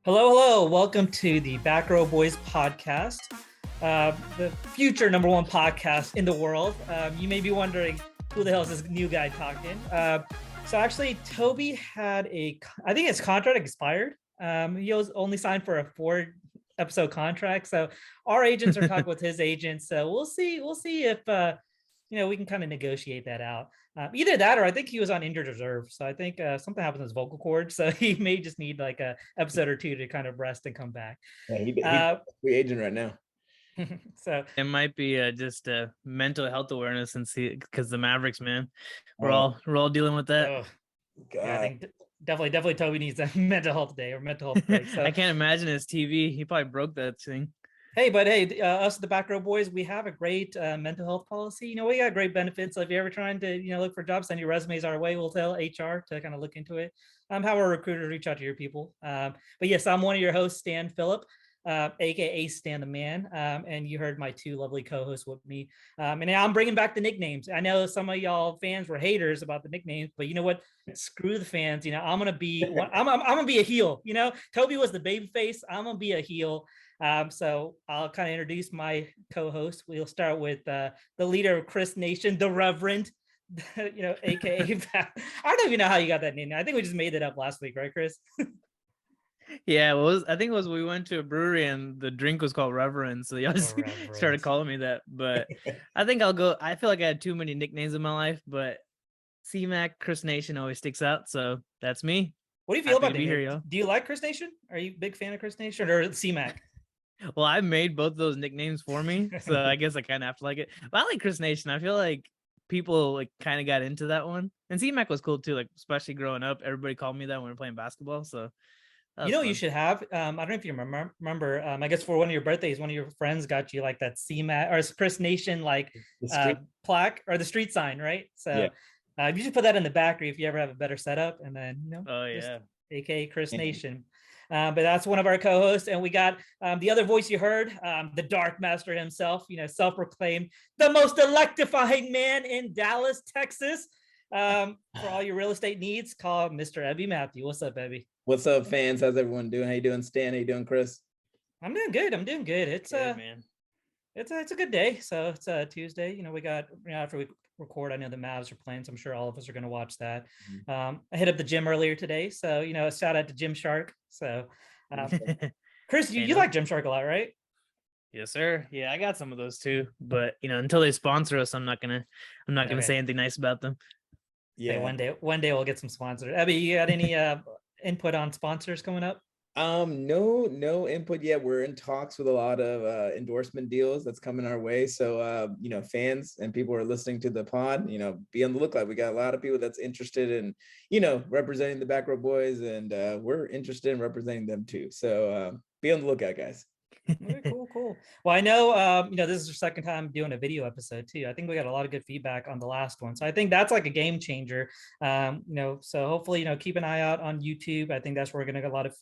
Hello, hello. Welcome to the Backrow Boys podcast, the future number one podcast in the world. You may be wondering who the hell is this new guy talking. So actually, Toby had I think his contract expired. He was only signed for a 4 episode contract. So our agents are talking with his agents. So we'll see if we can kind of negotiate that out. Either that, or I think he was on injured reserve. So I think something happened to his vocal cords. So he may just need like a episode or two to kind of rest and come back. Yeah, he's free agent right now. So it might be just a mental health awareness and see because the Mavericks, man, we're Oh, all dealing with that. oh, yeah, I God. think definitely Toby needs a mental health day or mental health break. So I can't imagine his TV. He probably broke that thing. hey, us the Back Row Boys, we have a great mental health policy. We got great benefits. So if you're ever trying to look for jobs, send your resumes our way. We'll tell HR to kind of look into it. How our recruiters reach out to your people. But yes, I'm one of your hosts, Stan Phillip, aka Stan the Man. And you heard my two lovely co-hosts with me. And now I'm bringing back the nicknames. I know some of y'all fans were haters about the nicknames, but you know what? Screw the fans. I'm gonna be I'm gonna be a heel. Toby was the baby face. I'm gonna be a heel. So I'll kind of introduce my co-host. We'll start with the leader of Chris Nation, the Reverend, aka I don't even know how you got that name. I think we just made it up last week, right, Chris? Yeah, I think it was we went to a brewery and the drink was called Reverend, so y'all just started calling me that. But I think I'll go. I feel like I had too many nicknames in my life, but C-Mac, Chris Nation always sticks out, so that's me. What do you feel Happy about to be here, y'all? Do you like Chris Nation? Are you a big fan of Chris Nation or C-Mac? Well, I made both those nicknames for me, so I guess I kind of have to like it. But I like Chris Nation. I feel like people like kind of got into that one, and C-Mac was cool too. Like especially growing up, everybody called me that when we were playing basketball. So that was You fun. should have. I don't know if you remember. I guess for one of your birthdays, one of your friends got you like that C-Mac or Chris Nation like plaque or the street sign, right? So Yeah. you should put that in the back if you ever have a better setup, and then Oh just yeah. aka Chris Nation. But that's one of our co-hosts, and we got the other voice you heard, the Dark Master himself, self-proclaimed the most electrifying man in Dallas, Texas. For all your real estate needs, call Mr. Ebby Matthew. What's up, Ebby? What's up, fans? How's everyone doing? How you doing, Stan? How you doing, Chris? I'm doing good. I'm doing good. It's Good, man. It's a good day. So it's a Tuesday. We got after we record, I know the Mavs are playing, so I'm sure all of us are going to watch that. I hit up the gym earlier today, so a shout out to Gymshark. So, Chris, you like Gymshark a lot, right? Yes, sir. Yeah, I got some of those too, but until they sponsor us, I'm not gonna say anything nice about them. Yeah, one day we'll get some sponsors. Abby, you got any input on sponsors coming up? No input yet. We're in talks with a lot of endorsement deals that's coming our way. So fans and people who are listening to the pod, be on the lookout. We got a lot of people that's interested in, representing the Back Row Boys, and we're interested in representing them too. So be on the lookout, guys. Okay, cool. Well, I know this is our second time doing a video episode too. I think we got a lot of good feedback on the last one, so I think that's like a game changer. So hopefully keep an eye out on YouTube. I think that's where we're gonna get a lot of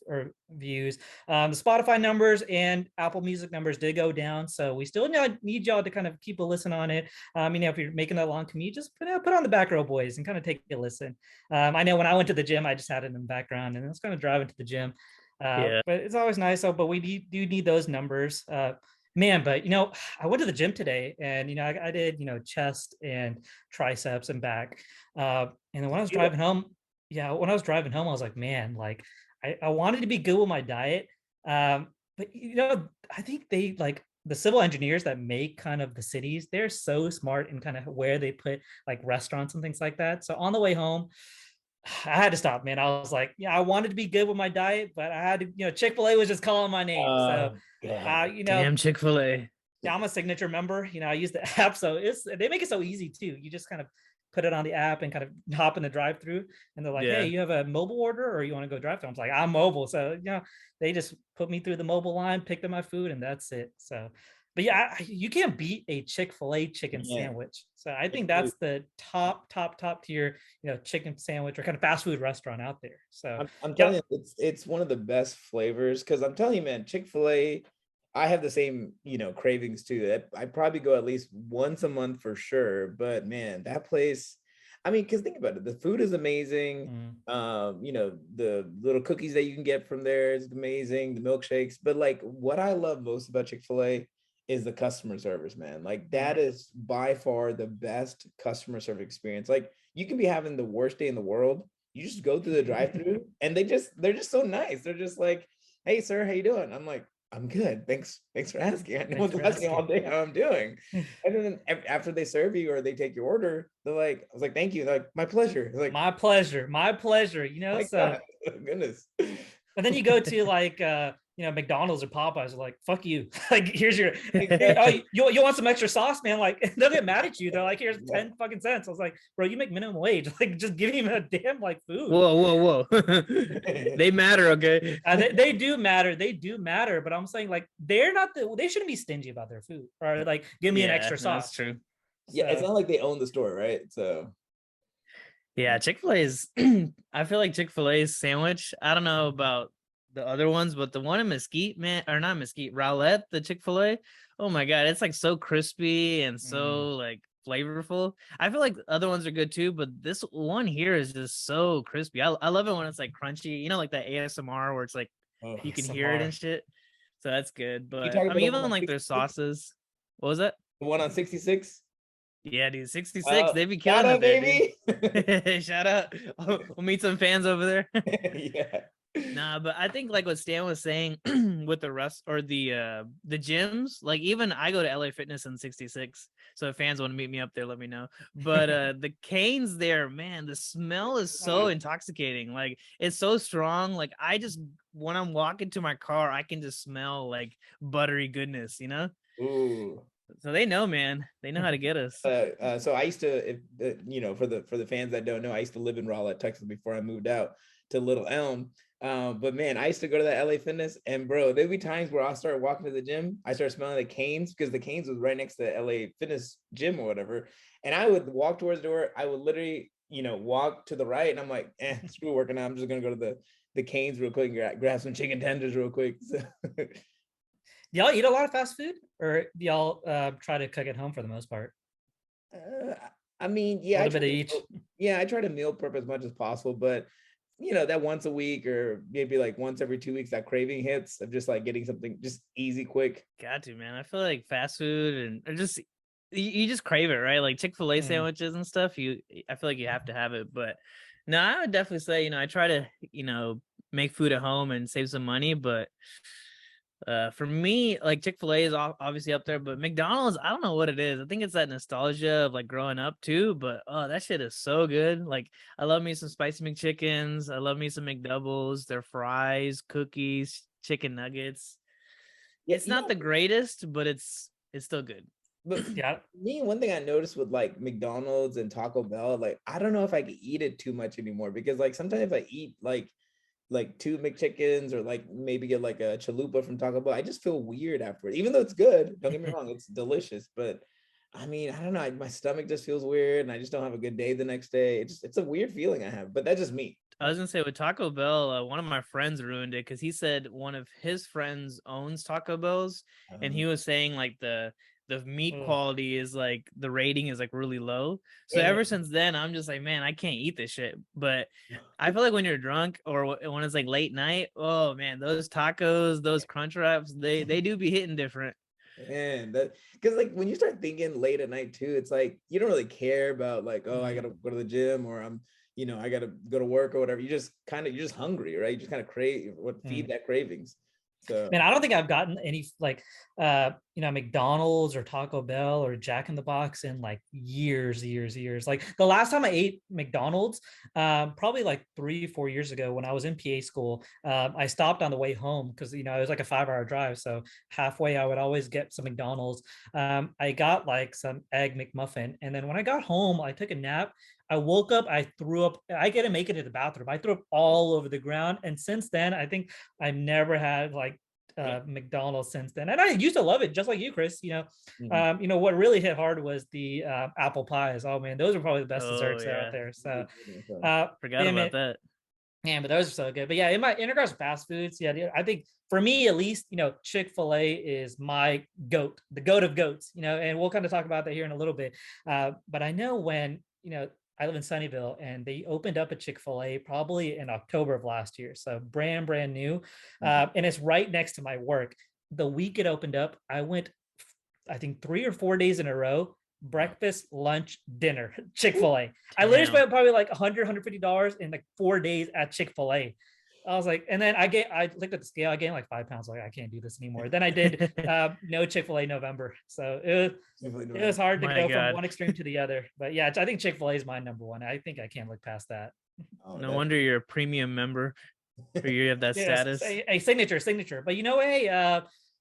views. The Spotify numbers and Apple Music numbers did go down, so we still need y'all to kind of keep a listen on it. If you're making that long commute, just put on the Back Row Boys and kind of take a listen. I know when I went to the gym, I just had it in the background and I was kind of driving to the gym. But it's always nice. But we do need those numbers, man. But I went to the gym today, and I did chest and triceps and back. And then when I was driving home, I was like, man, like I wanted to be good with my diet. But I think they like the civil engineers that make kind of the cities. They're so smart in kind of where they put like restaurants and things like that. So on the way home, I had to stop, man. I was like, I wanted to be good with my diet, but I had to, Chick-fil-A was just calling my name. So, damn Chick-fil-A. Yeah, I'm a signature member. I use the app, so they make it so easy too. You just kind of put it on the app and kind of hop in the drive-through, and they're like, hey, you have a mobile order or you want to go drive-through? I'm like, I'm mobile, so they just put me through the mobile line, picked up my food, and that's it. So. But yeah, you can't beat a Chick-fil-A chicken sandwich. So I think that's the top tier, chicken sandwich or kind of fast food restaurant out there. So I'm telling you, it's one of the best flavors, because I'm telling you, man, Chick-fil-A, I have the same, cravings too. I probably go at least once a month for sure. But man, that place, I mean, because think about it, the food is amazing. You know, the little cookies that you can get from there is amazing, the milkshakes. But like, what I love most about Chick-fil-A is the customer service, man. Like, that is by far the best customer service experience. Like, you can be having the worst day in the world. You just go through the drive-through, and they're just so nice. They're just like, "Hey, sir, how you doing?" I'm like, "I'm good. Thanks for asking. I know it's asking all day how I'm doing." And then after they serve you or they take your order, they're like, I was like, "Thank you." They're like, "My pleasure." It's like, my pleasure, you know. my So God, goodness. but then you go to like you know, McDonald's or Popeyes are like, fuck you. Like, here's your oh, you want some extra sauce, man? Like, they'll get mad at you. They're like, here's 10 fucking cents. I was like, bro, you make minimum wage. Like, just give him a damn like food. Whoa. They matter, okay? They do matter. They do matter. But I'm saying, like, they shouldn't be stingy about their food, or like, give me an extra sauce. That's true. Yeah, it's not like they own the store, right? So yeah, Chick-fil-A is I feel like Chick-fil-A's sandwich. I don't know about the other ones, but the one in Mesquite, man, or not Mesquite, Rowlett, the Chick-fil-A. Oh my God, it's like so crispy and so like flavorful. I feel like the other ones are good too, but this one here is just so crispy. I love it when it's like crunchy, you know, like that ASMR where it's like you can hear it and shit. So that's good. But I mean, even like their sauces. What was that? The one on 66? Yeah, dude, 66. They be killing it, there, baby. Shout out. We'll meet some fans over there. Yeah. Nah, but I think like what Stan was saying with the rest or the gyms, like even I go to LA Fitness in 66. So if fans want to meet me up there, let me know. But the canes there, man, the smell is so intoxicating. Like, it's so strong. Like, I just when I'm walking to my car, I can just smell like buttery goodness, you know? Ooh. So they know, man. They know how to get us. So I used to, you know, for the fans that don't know, I used to live in Rowlett, Texas before I moved out to Little Elm. But man, I used to go to that LA Fitness, and bro, there'd be times where I'll start walking to the gym, I start smelling the canes because the canes was right next to the LA Fitness gym or whatever, and I would walk towards the door. I would literally, you know, walk to the right, and I'm like, screw working out. I'm just gonna go to the canes real quick and grab some chicken tenders real quick. So. Y'all eat a lot of fast food, or y'all try to cook at home for the most part? I mean, yeah, a little bit of each. Yeah, I try to meal prep as much as possible, but you know, that once a week or maybe like once every 2 weeks, that craving hits of just like getting something just easy, quick. Got to, man. I feel like fast food and just you just crave it, right? Like Chick-fil-A sandwiches and stuff. I feel like you have to have it. But no, I would definitely say, you know, I try to, you know, make food at home and save some money. But for me, like Chick-fil-A is obviously up there, but McDonald's, I don't know what it is. I think it's that nostalgia of like growing up too, but oh, that shit is so good. Like, I love me some spicy McChickens. I love me some McDoubles, their fries, cookies, chicken nuggets. Yeah, it's not the greatest, but it's still good. But yeah, me, one thing I noticed with like McDonald's and Taco Bell, like I don't know if I can eat it too much anymore, because like sometimes if I eat like 2 McChickens or like maybe get like a chalupa from Taco Bell, I just feel weird afterwards. Even though it's good, don't get me wrong, it's delicious, but I mean, I don't know, my stomach just feels weird and I just don't have a good day the next day. It's a weird feeling I have, but that's just me. I was gonna say with Taco Bell, one of my friends ruined it because he said one of his friends owns Taco Bells, and he was saying like the meat quality is like the rating is like really low. So ever since then, I'm just like, man, I can't eat this shit. But I feel like when you're drunk or when it's like late night, oh man, those tacos, those crunch wraps, they do be hitting different. And that, because like when you start thinking late at night too, it's like you don't really care about like, oh, I gotta go to the gym, or I'm, you know, I gotta go to work or whatever. You're just hungry, right? You just kind of crave feed that cravings. So man, I don't think I've gotten any like you know, McDonald's or Taco Bell or Jack in the Box in like years. Like the last time I ate McDonald's, probably like 3-4 years ago when I was in PA school. I stopped on the way home because, you know, it was like a 5-hour drive. So halfway I would always get some McDonald's. I got like some egg McMuffin. And then when I got home, I took a nap. I woke up, I threw up. I didn't make it to the bathroom. I threw up all over the ground. And since then, I think I've never had like McDonald's since then. And I used to love it, just like you, Chris. You know, what really hit hard was the apple pies. Oh man, those are probably the best desserts out there. So forgot about that. Yeah, but those are so good. But yeah, in regards to fast foods, yeah, I think for me at least, you know, Chick-fil-A is my goat, the goat of goats, you know, and we'll kind of talk about that here in a little bit. But I know when, you know, I live in Sunnyvale, and they opened up a Chick-fil-A probably in October of last year. So brand new. And it's right next to my work. The week it opened up, I went, I think 3 or 4 days in a row, breakfast, lunch, dinner, Chick-fil-A. I literally Damn. spent probably like $100, $150 in like 4 days at Chick-fil-A. I was like, and then I looked at the scale, I gained like 5 pounds. Like, I can't do this anymore. Then I did no Chick-fil-A November. So it was hard to My go from God. one extreme to the other. But yeah, I think Chick-fil-A is my number one. I think I can't look past that. Oh, No wonder you're a premium member, or you have that Yes, status. a signature. But you know, hey,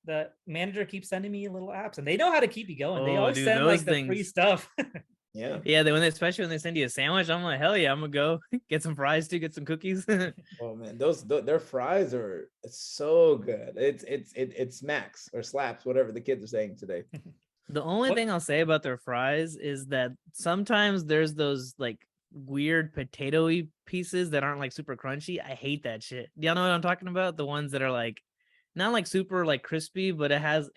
the manager keeps sending me little apps, and they know how to keep you going. They Oh, always dude, send those like the free things. stuff. Yeah. Yeah, especially when they send you a sandwich, I'm like, hell yeah, I'm gonna go get some fries too, get some cookies. Oh man, their fries are so good. It smacks or slaps, whatever the kids are saying today. The only What- thing I'll say about their fries is that sometimes there's those like weird potatoy pieces that aren't like super crunchy. I hate that shit. Y'all know what I'm talking about? The ones that are like not like super like crispy, but it has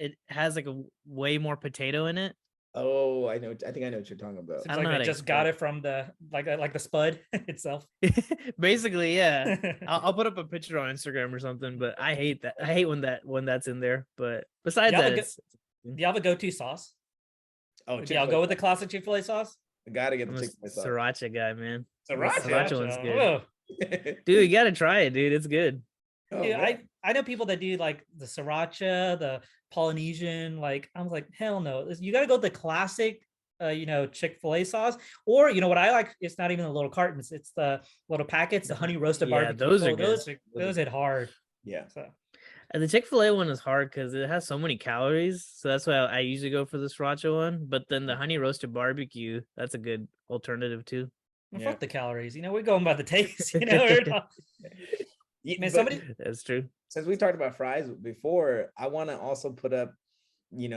like a way more potato in it. Oh, I know. I think I know what you're talking about. Seems I don't like know how they to just got explain. it from the like the spud itself. Basically, yeah. I'll put up a picture on Instagram or something, but I hate that. I hate when that's in there. But besides Y'all that, have a it's Do you have a go-to sauce? Oh, Do y'all Chick-fil-A. go with the classic Chick-fil-A sauce? I gotta get I'm the a Chick-fil-A sauce. sriracha guy, man. Sriracha? Sriracha one's good. Oh. Dude, you gotta try it, dude. It's good. Oh, Yeah, man. I know people that do like the sriracha, the Polynesian. Like I was like, hell no, you got to go with the classic, Chick-fil-A sauce. Or you know what I like? It's not even the little cartons; it's the little packets, the honey roasted Yeah, barbecue. those are Oh, good. those hit hard. Yeah. So And the Chick-fil-A one is hard because it has so many calories. So that's why I usually go for the sriracha one. But then the honey roasted barbecue, that's a good alternative too. Yeah. fuck the calories. We're going by the taste. We're not- Yeah, Man, but somebody That's true. since we talked about fries before, I want to also put up, if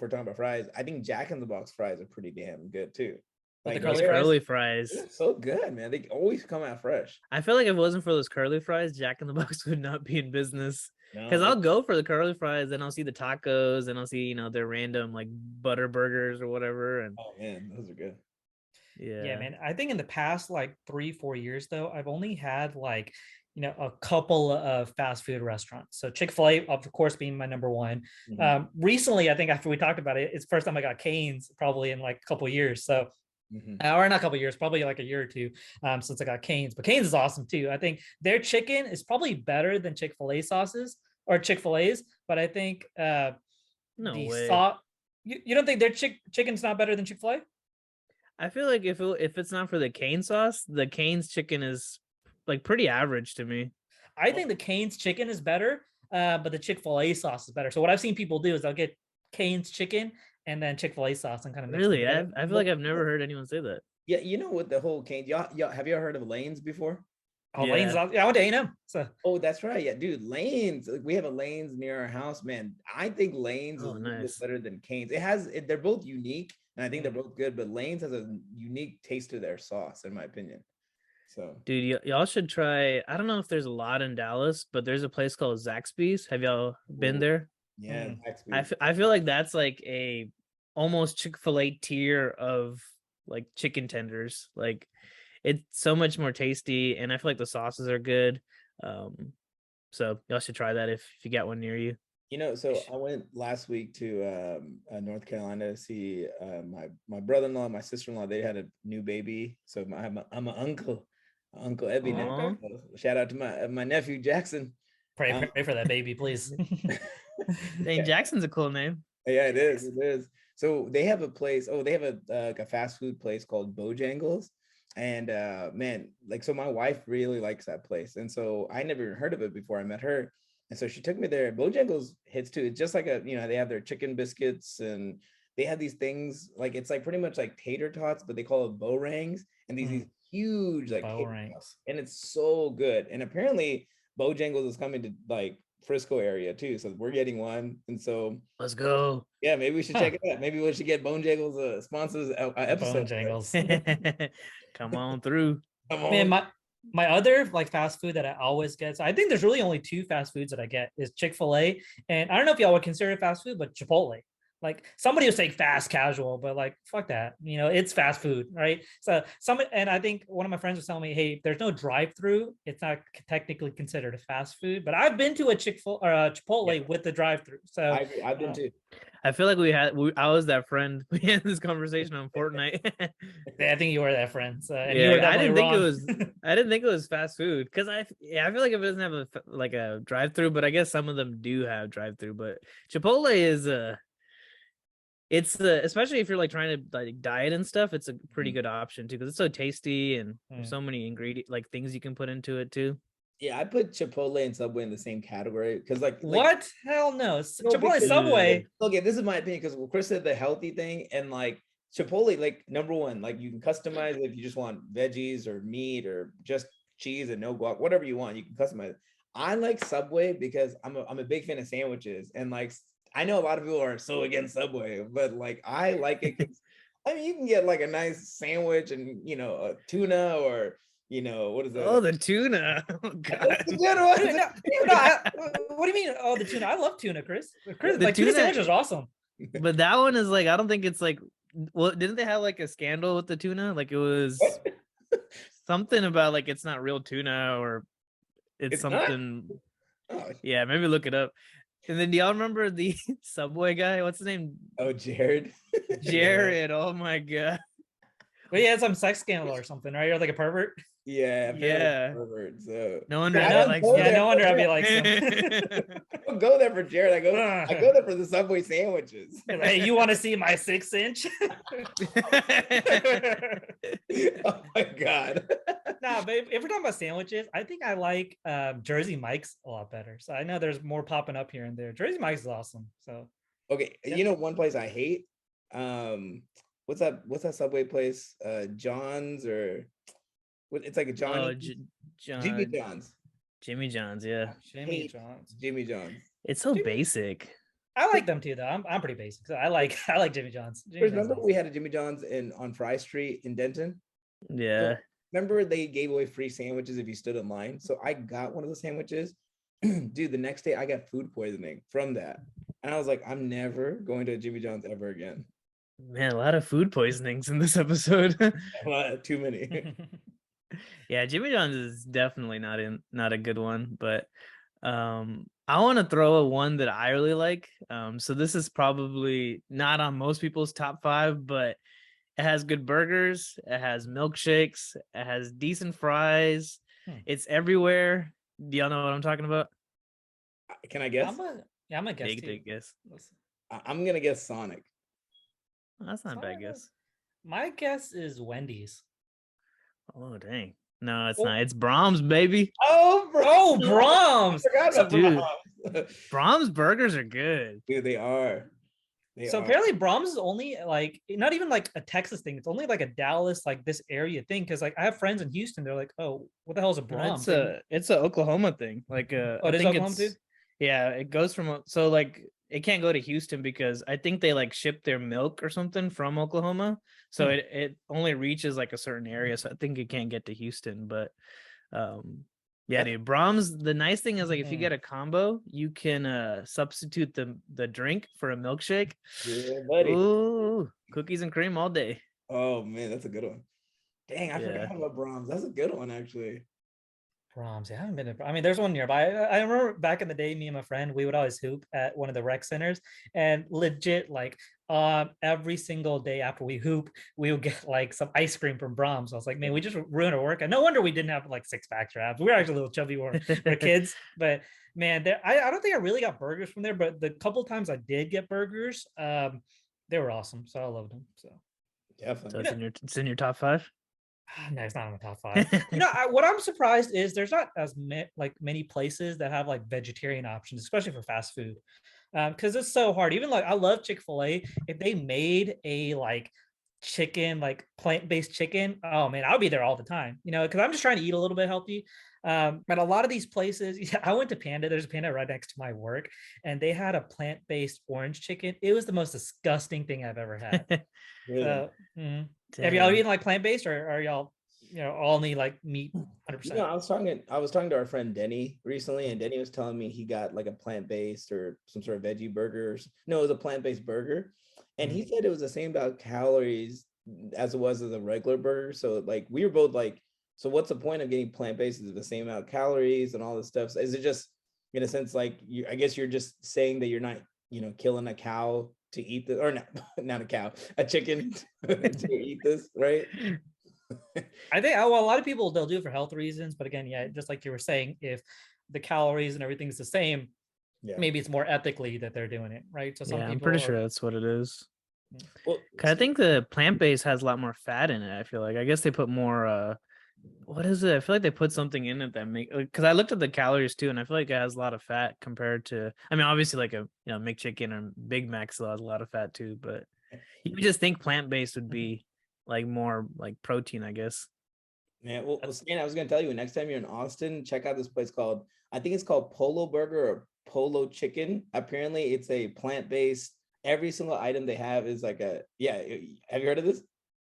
we're talking about fries, I think Jack in the Box fries are pretty damn good too. With the Like curly they're Curly fries. so good, man. They always come out fresh. I feel like if it wasn't for those curly fries, Jack in the Box would not be in business. No, Because I'll go for the curly fries, then I'll see the tacos, and I'll see, their random like butter burgers or whatever. And oh man, those are good. Yeah, man. I think in the past like 3-4 years though, I've only had like a couple of fast food restaurants. So Chick-fil-A, of course, being my number one. Mhm. Recently, I think after we talked about it, it's the first time I got Cane's probably in like a couple of years. So Mhm. or not a couple of years, probably like a year or two since I got Cane's. But Cane's is awesome too. I think their chicken is probably better than Chick-fil-A sauces or Chick-fil-A's. But I think No the way. sauce. You don't think their chicken's not better than Chick-fil-A? I feel like if it's not for the cane sauce, the Cane's chicken is like pretty average to me. I think the Cane's chicken is better, but the Chick-fil-A sauce is better. So what I've seen people do is they'll get Cane's chicken and then Chick-fil-A sauce and kind of mix them Really, together. I feel like I've never heard anyone say that. Yeah, you know what the whole cane, y'all have you ever heard of Lane's before? Oh, Lane's. Yeah. Yeah, I went to A&M. So Oh, that's right. Yeah, dude, Lane's. We have a Lane's near our house, man. I think Lane's is Oh, a little bit nice. better than Cane's. They're both unique, and I think they're both good. But Lane's has a unique taste to their sauce, in my opinion. So, Dude, y'all should try. I don't know if there's a lot in Dallas, but there's a place called Zaxby's. Have y'all been Ooh. there? yeah, Mm. Zaxby's. I feel like that's like a almost Chick-fil-A tier of like chicken tenders. Like it's so much more tasty, and I feel like the sauces are good. So y'all should try that if you got one near you. So I went last week to North Carolina to see my brother-in-law, my sister-in-law. They had a new baby, so I'm an uncle, Uncle Ebby now. Aw. So shout out to my nephew Jackson. pray for that baby, please. Dang, Jackson's a cool name. Yeah, it is. It is. So they have a place. Oh, they have a fast food place called Bojangles, and man, so my wife really likes that place, and so I never even heard of it before I met her, and so she took me there. Bojangles hits too. It's just like they have their chicken biscuits, and they have these things it's like pretty much like tater tots, but they call it borangs, and these huge tater tots, and it's so good. And apparently Bojangles is coming to Frisco area too, so we're getting one, and so Let's go. yeah, maybe we should check it out. Maybe we should get Bojangles sponsors episode. Bojangles. Come on through. Come on. Man, my other fast food that I always get. So I think there's really only two fast foods that I get is Chick-fil-A, and I don't know if y'all would consider it fast food, but Chipotle. like somebody would say fast casual, but like fuck that, you know, it's fast food, right? So and I think one of my friends was telling me, hey, if there's no drive-through, it's not technically considered a fast food. But I've been to a Chick-fil or a Chipotle with the drive-through. So I agree. I've been too. I feel like I was that friend. We had this conversation on Fortnite. yeah, I think you were that friend. So and you Yeah, were definitely wrong. I didn't think it was fast food because I feel like if it doesn't have a drive through, but I guess some of them do have drive through. But Chipotle is it's especially if you're like trying to like diet and stuff, it's a pretty good option too because it's so tasty and there's so many ingredient like things you can put into it too. Yeah, I put Chipotle and Subway in the same category because what? Hell no. Chipotle because, Subway. Okay, this is my opinion because Chris said the healthy thing, and like Chipotle, like number one, like you can customize it if you just want veggies or meat or just cheese and no guac, whatever you want, you can customize it. I like Subway because I'm a big fan of sandwiches, and like I know a lot of people are so against Subway, but like I like it 'cause, I mean, you can get like a nice sandwich and a tuna or what is that? Oh, the tuna. Oh god. That's the good one. What do you mean? Oh, the tuna. I love tuna, Chris. Chris, The like tuna tuna- sandwiches are awesome. But that one is like I don't think it's like well, didn't they have like a scandal with the tuna? Like it was something about like it's not real tuna or it's something. Oh. Yeah, maybe look it up. And then do y'all remember the Subway guy? What's his name? Oh, Jared. Jared. Oh my god. But he had some sex scandal or something, right? You're like a pervert. Yeah. Yeah. Pervert, so. No wonder Yeah, I likes him. yeah, no wonder Abby likes him. I don't go there for Jared. I go there for the Subway sandwiches. Hey, you want to see my 6-inch? Oh my god. Nah, but if we're talking about sandwiches, I think I like Jersey Mike's a lot better. So I know there's more popping up here and there. Jersey Mike's is awesome. So okay, yeah. One place I hate. What's that Subway place? John's or what? It's like a Johnny. Jimmy John's. Jimmy John's, yeah. Jimmy John's. Jimmy John's. It's so basic. I like them too, though. I'm pretty basic. So I like Jimmy John's. Remember we had a Jimmy John's on Fry Street in Denton? Yeah. So, remember they gave away free sandwiches if you stood in line. So I got one of the sandwiches. Dude, the next day I got food poisoning from that. And I was like, I'm never going to Jimmy John's ever again. Man, a lot of food poisonings in this episode. Too many. Yeah, Jimmy John's is definitely not a good one, but I want to throw a one that I really like. So this is probably not on most people's top 5, but it has good burgers, it has milkshakes, it has decent fries. It's everywhere. Do y'all know what I'm talking about? Can I guess? I'm a guess. Take guess. I'm gonna guess Sonic. Oh, that's not a bad guess. My guess is Wendy's. Oh dang. No, it's not. It's Brahms, baby. Oh, Brahms. I forgot Dude, Brahms burgers are good. Dude, they are. Apparently Brahms is only like not even like a Texas thing. It's only like a Dallas, like this area thing. Because like I have friends in Houston. They're like, oh, what the hell is a Brahms? It's a Oklahoma thing. Like it is Oklahoma too? Yeah, it goes from so like it can't go to Houston because I think they like ship their milk or something from Oklahoma. So it only reaches like a certain area. So I think it can't get to Houston. But yeah, dude, Brahms, the nice thing is like if you get a combo, you can substitute the drink for a milkshake. Yeah, buddy. Ooh, cookies and cream all day. Oh man, that's a good one. Dang, I forgot about Brahms. That's a good one actually. Brahms, I haven't been. I mean, there's one nearby. I remember back in the day, me and my friend, we would always hoop at one of the rec centers, and legit, like, every single day after we hoop, we would get like some ice cream from Brahms. I was like, man, we just ruined our work. And no wonder we didn't have like 6-pack abs. We were actually a little chubby when we were kids, but man, I don't think I really got burgers from there. But the couple of times I did get burgers, they were awesome. So I loved them. So definitely, so it's in your top 5. No, it's not in the top 5. What I'm surprised is there's not as many places that have like vegetarian options, especially for fast food, because it's so hard. Even like I love Chick-fil-A. If they made a like chicken, like plant-based chicken, oh man, I'll be there all the time. Because I'm just trying to eat a little bit healthy. But a lot of these places, I went to Panda. There's a Panda right next to my work, and they had a plant-based orange chicken. It was the most disgusting thing I've ever had. Really? So, have y'all eaten like plant-based, or are y'all only like meat 100%. I was talking to our friend Denny recently, and Denny was telling me he got like a plant-based or some sort of veggie burger. No, it was a plant-based burger. And he said it was the same about calories as it was as a regular burger. So like we were both like, so what's the point of getting plant-based? Is it the same amount of calories and all this stuff? So is it just in a sense like I guess you're just saying that you're not, killing a cow to eat this, or not a cow, a chicken to eat this, right? I think a lot of people, they'll do it for health reasons, but again, yeah, just like you were saying, if the calories and everything's the same, maybe it's more ethically that they're doing it, right? So some people I'm pretty sure that's what it is. Well, Cause I think the plant-based has a lot more fat in it. I feel like I guess they put more what is it? I feel like they put something in it that because I looked at the calories too, and I feel like it has a lot of fat compared to, I mean, obviously like a McChicken or Big Mac still has a lot of fat too, but you would just think plant-based would be like more like protein, I guess. Yeah, well, Stan, I was gonna tell you, next time you're in Austin, check out this place called, I think it's called Polo Burger or Polo Chicken. Apparently, it's a plant-based. Every single item they have is like have you heard of this?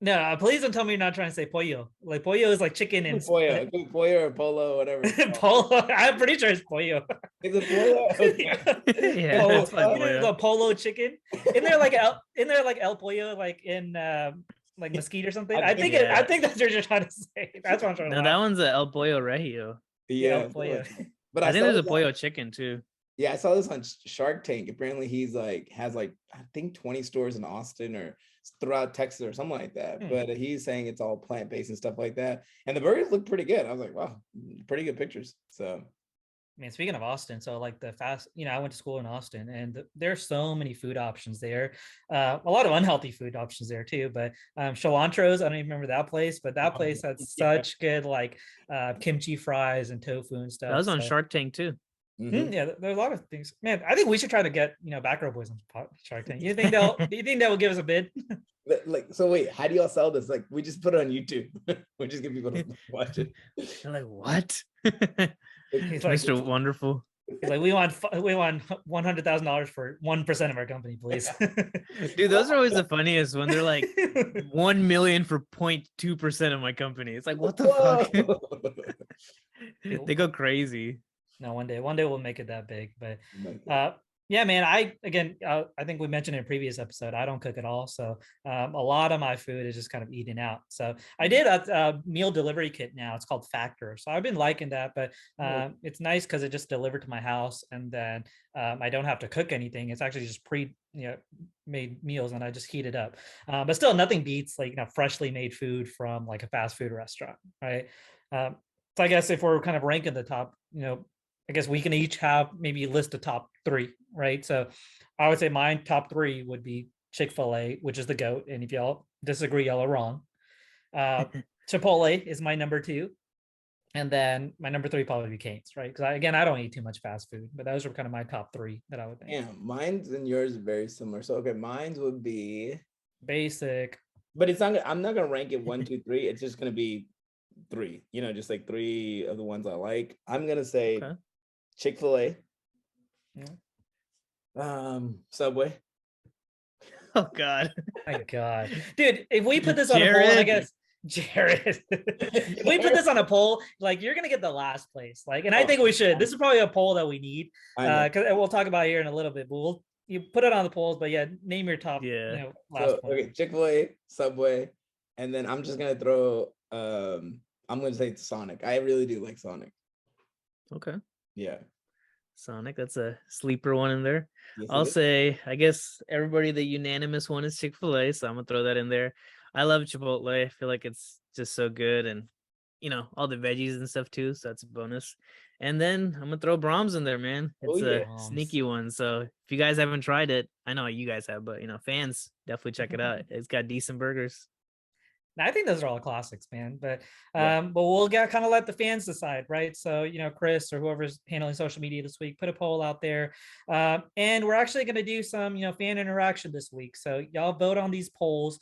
No, please don't tell me you're not trying to say pollo. Like pollo is like chicken and pollo or polo, whatever. Pollo. I'm pretty sure it's pollo. Is it pollo? Okay. Yeah, Pollo, that's fine, pollo. the polo chicken. In there like El Pollo, like in like Mesquite or something. I think that's what you're trying to say. That's what I'm trying to. No, that one's a El Pollo Regio. Yeah, El Pollo. But I think there's a pollo chicken too. Yeah, I saw this on Shark Tank. Apparently, he's like has like I think 20 stores in Austin or throughout Texas or something like that. But he's saying it's all plant-based and stuff like that. And the burgers look pretty good. I was like, wow, pretty good pictures. So, man, speaking of Austin, so like I went to school in Austin, and there's so many food options there. A lot of unhealthy food options there too. But Cilantros, I don't even remember that place, but that place had such good like kimchi fries and tofu and stuff. That was on Shark Tank too. Yeah, there's a lot of things. Man, I think we should try to get Backrow Boys on Shark Tank. You think that will give us a bid? Like, so wait, how do y'all sell this? Like, we just put it on YouTube. We just get people to watch it. They're like, what? He's like, Mr. Wonderful. He's like, we want $100,000 for 1% of our company, please. Dude, those are always the funniest when they're like 1 million for 0.2% of my company. It's like, what the fuck? They go crazy. No, one day we'll make it that big. But yeah, man, I think we mentioned in a previous episode, I don't cook at all. So a lot of my food is just kind of eating out. So I did a meal delivery kit now. It's called Factor. So I've been liking that, but it's nice because it just delivered to my house, and then I don't have to cook anything. It's actually just made meals, and I just heat it up. But still, nothing beats like freshly made food from like a fast food restaurant, right? So I guess if we're kind of ranking the top, I guess we can each have maybe list a top 3, right? So I would say my top 3 would be Chick-fil-A, which is the GOAT. And if y'all disagree, y'all are wrong. Chipotle is my number 2. And then my number 3 probably be Cane's, right? Because I don't eat too much fast food, but those are kind of my top 3 that I would think. Yeah, mine's and yours are very similar. So okay, mine's would be basic. But it's not. I'm not gonna rank it 1, 2, 3. It's just gonna be 3. Just like 3 of the ones I like. I'm gonna say Chick-fil-A. Subway. Oh God. My God. Dude, if we put this on a poll, I guess Jared. If we put this on a poll, like you're gonna get the last place. Like, and I think we should. This is probably a poll that we need. Because we'll talk about it here in a little bit, but you put it on the polls, but yeah, name your top last point. Okay, Chick-fil-A, Subway, and then I'm just gonna throw I'm gonna say Sonic. I really do like Sonic. Okay. Yeah. Sonic, that's a sleeper one in there. Yes, I'll say, I guess everybody, the unanimous one is Chick-fil-A, so I'm gonna throw that in there. I love Chipotle. I feel like it's just so good, and all the veggies and stuff too, so that's a bonus. And then I'm gonna throw Brahms in there, man. It's a sneaky one. So if you guys haven't tried it, I know you guys have, but fans, definitely check it out. It's got decent burgers. I think those are all classics, man. But we'll kind of let the fans decide, right? So Chris or whoever's handling social media this week, put a poll out there, and we're actually going to do some fan interaction this week. So y'all vote on these polls.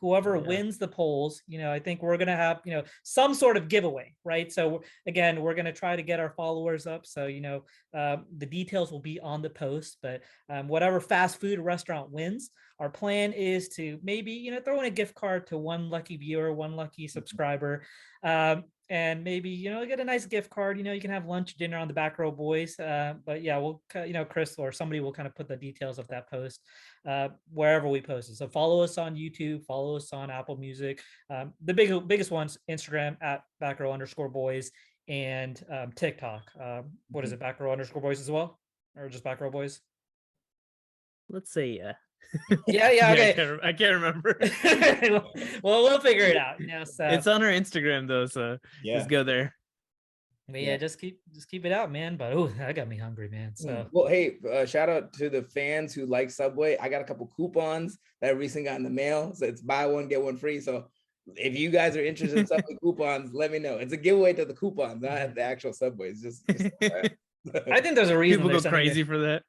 whoever Yeah. wins the polls, I think we're going to have, some sort of giveaway, right? So again, we're going to try to get our followers up. So, the details will be on the post, but whatever fast food restaurant wins, our plan is to maybe, throw in a gift card to one lucky viewer, one lucky subscriber. And maybe, get a nice gift card, you can have lunch, dinner on the Backrow Boys. But yeah, we'll, Chris or somebody will kind of put the details of that post wherever we post it. So follow us on YouTube, follow us on Apple Music. The biggest ones, Instagram at Backrow_boys, and TikTok. What is it, Backrow_boys as well? Or just Backrow Boys? Let's say yeah. Yeah, okay. I can't remember. Well, we'll figure it out. So it's on our Instagram though, so just go there. But yeah, just keep it out, man. But oh, that got me hungry, man. So well, hey, shout out to the fans who like Subway. I got a couple coupons that I recently got in the mail. So it's buy one, get one free. So if you guys are interested in Subway coupons, let me know. It's a giveaway to the coupons, not the actual Subways. Just I think there's a reason people go crazy for that.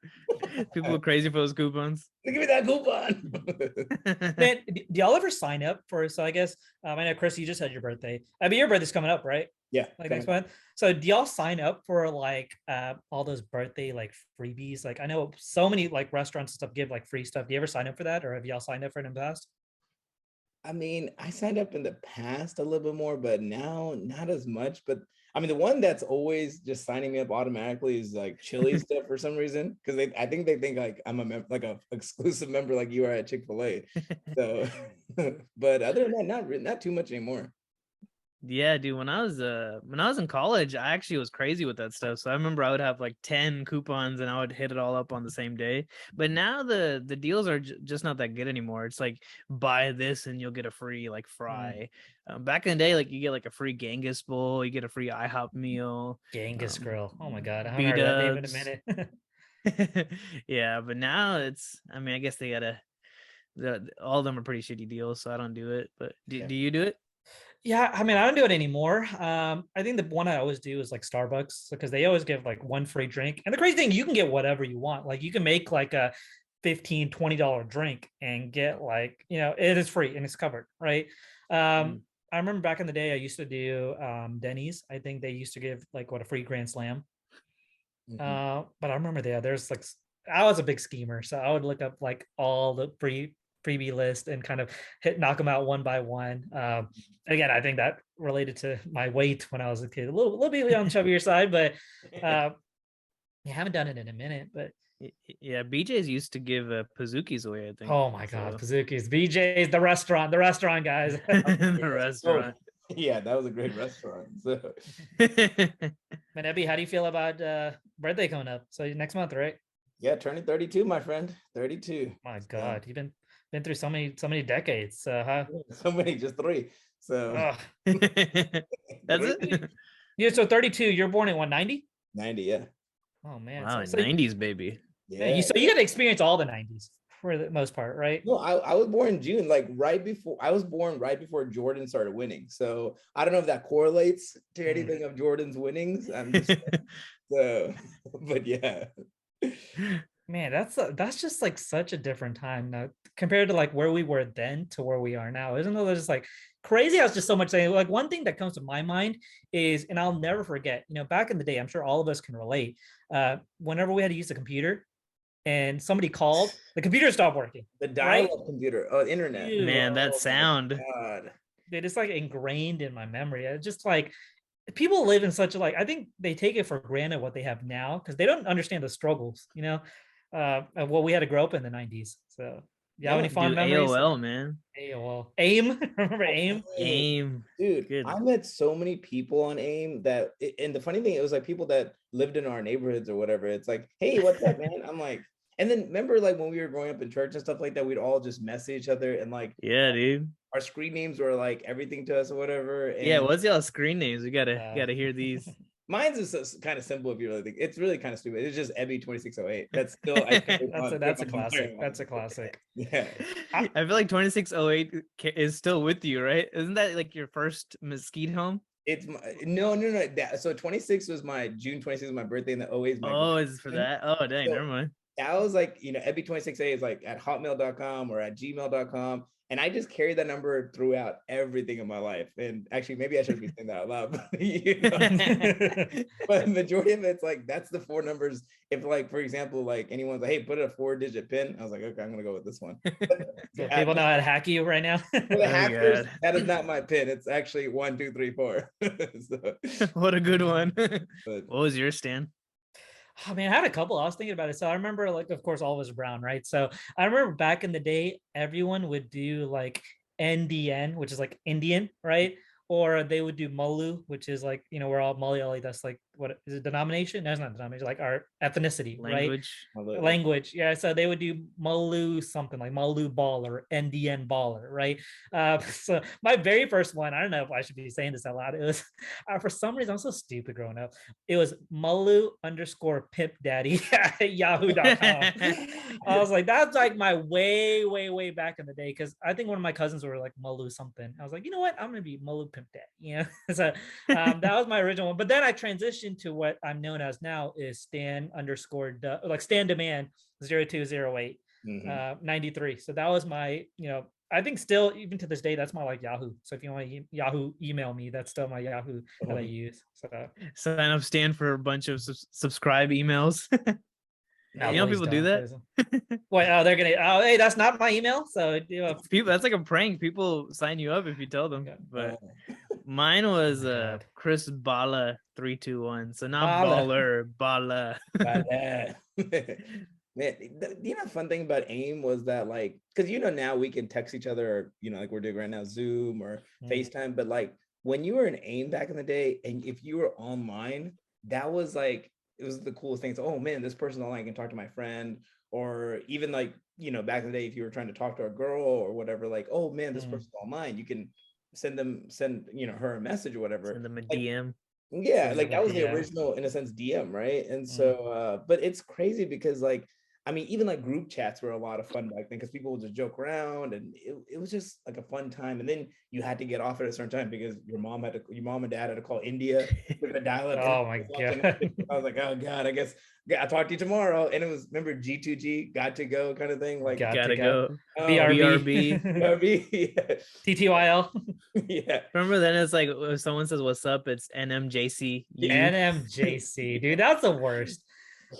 People go crazy for those coupons. Give me that coupon. Man, do y'all ever sign up for? So I guess I know, Chris, you just had your birthday. I mean, your birthday's coming up, right? Yeah, like next month. So do y'all sign up for like all those birthday like freebies? Like I know so many like restaurants and stuff give like free stuff. Do you ever sign up for that, or have y'all signed up for it in the past? I mean, I signed up in the past a little bit more, but now not as much. But I mean, the one that's always just signing me up automatically is like Chili stuff for some reason, because I think they think like I'm a exclusive member like you are at Chick-fil-A. So, but other than that, not too much anymore. Yeah, dude, when I was in college, I actually was crazy with that stuff. So I remember I would have like 10 coupons and I would hit it all up on the same day. But now the deals are just not that good anymore. It's like buy this and you'll get a free like fry. Back in the day, like you get like a free Genghis bowl, you get a free IHOP meal. Genghis grill. Oh my god, I haven't heard that name in a minute. Yeah, but now I mean, I guess they gotta. All of them are pretty shitty deals, so I don't do it. But do you do it? Yeah, I mean, I don't do it anymore. I think the one I always do is like Starbucks, because they always give like one free drink. And the crazy thing, you can get whatever you want. Like you can make like a $15-$20 drink and get like, it is free and it's covered, right? I remember back in the day, I used to do Denny's. I think they used to give like a free Grand Slam. But I remember there's like, I was a big schemer, so I would look up like all the freebie list and kind of knock them out one by one. Again, I think that related to my weight when I was a kid, a little bit on the chubbier side, but I haven't done it in a minute. But yeah, BJ's used to give Pazookies away, I think. Oh my god, Pazookies, BJ's, the restaurant guys. The restaurant. Yeah, that was a great restaurant. So. Man, Ebby, how do you feel about birthday coming up? So next month, right? Yeah, turning 32, my friend. 32. My god, you've been through so many decades. So many, just 3. So that's it. Yeah, so 32. You're born in what, 90? 90, yeah. Oh man, wow, so 90s baby. Yeah, so you got to experience all the 90s for the most part, right? No, I was born in June, like I was born right before Jordan started winning. So I don't know if that correlates to anything of Jordan's winnings. I'm just so, but yeah. Man, that's just like such a different time now compared to like where we were then to where we are now. Isn't it just like crazy? I was just so much saying, like one thing that comes to my mind is, and I'll never forget, back in the day, I'm sure all of us can relate. Whenever we had to use the computer and somebody called, the computer stopped working. The dial-up computer, internet. Dude, man, that sound. God. Dude, it's like ingrained in my memory. It's just like people live in such a I think they take it for granted what they have now because they don't understand the struggles, of what we had to grow up in the 90s. So you have any fond memories? AOL, man. AOL. AIM. Remember AIM? AIM. Dude, good. I met so many people on AIM that, and the funny thing, it was like people that lived in our neighborhoods or whatever. It's like, hey, what's up, man? I'm like, and then remember like when we were growing up in church and stuff like that, we'd all just message each other and like, yeah, dude. Our screen names were like everything to us or whatever. And yeah, what's y'all screen names? We gotta hear these. Mine's is kind of simple if you really think. It's really kind of stupid. It's just Ebby 2608. That's still that's a classic. That's a classic. Yeah. I feel like 2608 is still with you, right? Isn't that like your first Mesquite home? It's no. So 26 was my June 26 was my birthday, and the 08 is my birthday. Is for that? Oh dang, never mind. that was like, Ebby26A is like at hotmail.com or at gmail.com. And I just carry that number throughout everything in my life. And actually, maybe I shouldn't be saying that out loud, but the majority of it's like, that's the 4 numbers. If like, for example, like anyone's like, hey, put a 4-digit pin. I was like, okay, I'm going to go with this one. So people know how to hack you right now. For the hackers, that is not my pin. It's actually 1, 2, 3, 4. What a good one. What was your Stan? Oh man, I had a couple. I was thinking about it. So I remember, like, of course, all was brown, right? So I remember back in the day, everyone would do like NDN, which is like Indian, right? Or they would do Malu, which is like, we're all Malayali. That's like, what is it, denomination? No, it's not denomination, like our ethnicity, Language. Right? Language. Yeah. So they would do Malu something like Malu ball or NDN baller, right? So my very first one, I don't know if I should be saying this out loud. It was for some reason, I'm so stupid growing up. It was Malu _ pimp daddy at yahoo.com. I was like, that's like my way back in the day. Cause I think one of my cousins were like Malu something. I was like, you know what? I'm going to be Malu pimp dad. So that was my original one. But then I transitioned to what I'm known as now is Stan _ like Stan Demand 0208 93. So that was my, I think still even to this day, that's my like Yahoo. So if you want to Yahoo email me, that's still my Yahoo that I use. So sign up Stan for a bunch of subscribe emails. No, people do that. Wait, they're gonna. Oh, hey, that's not my email. So people, that's like a prank. People sign you up if you tell them. But mine was Chris Bala 321. So not Baller, Bala. Man, the fun thing about AIM was that, like, because now we can text each other, or like we're doing right now, Zoom or FaceTime. But like when you were in AIM back in the day, and if you were online, that was like, it was the coolest thing. So, oh man, this person online can talk to my friend, or even like, back in the day, if you were trying to talk to a girl or whatever, like, oh man, this person's online, you can send her a message or whatever. Send them a DM. Yeah, like that was the original, in a sense, DM, right? And so, but it's crazy because, like, I mean, even like group chats were a lot of fun back then because people would just joke around, and it was just like a fun time. And then you had to get off at a certain time because your mom and dad had to call India with a dial-up. Oh my god! I was like, oh god, I guess I'll talk to you tomorrow. And it was, remember, G2G, got to go kind of thing, like gotta go. BRB, TTYL. Yeah. Remember then it's like if someone says what's up, it's NMJC. NMJC, dude, that's the worst.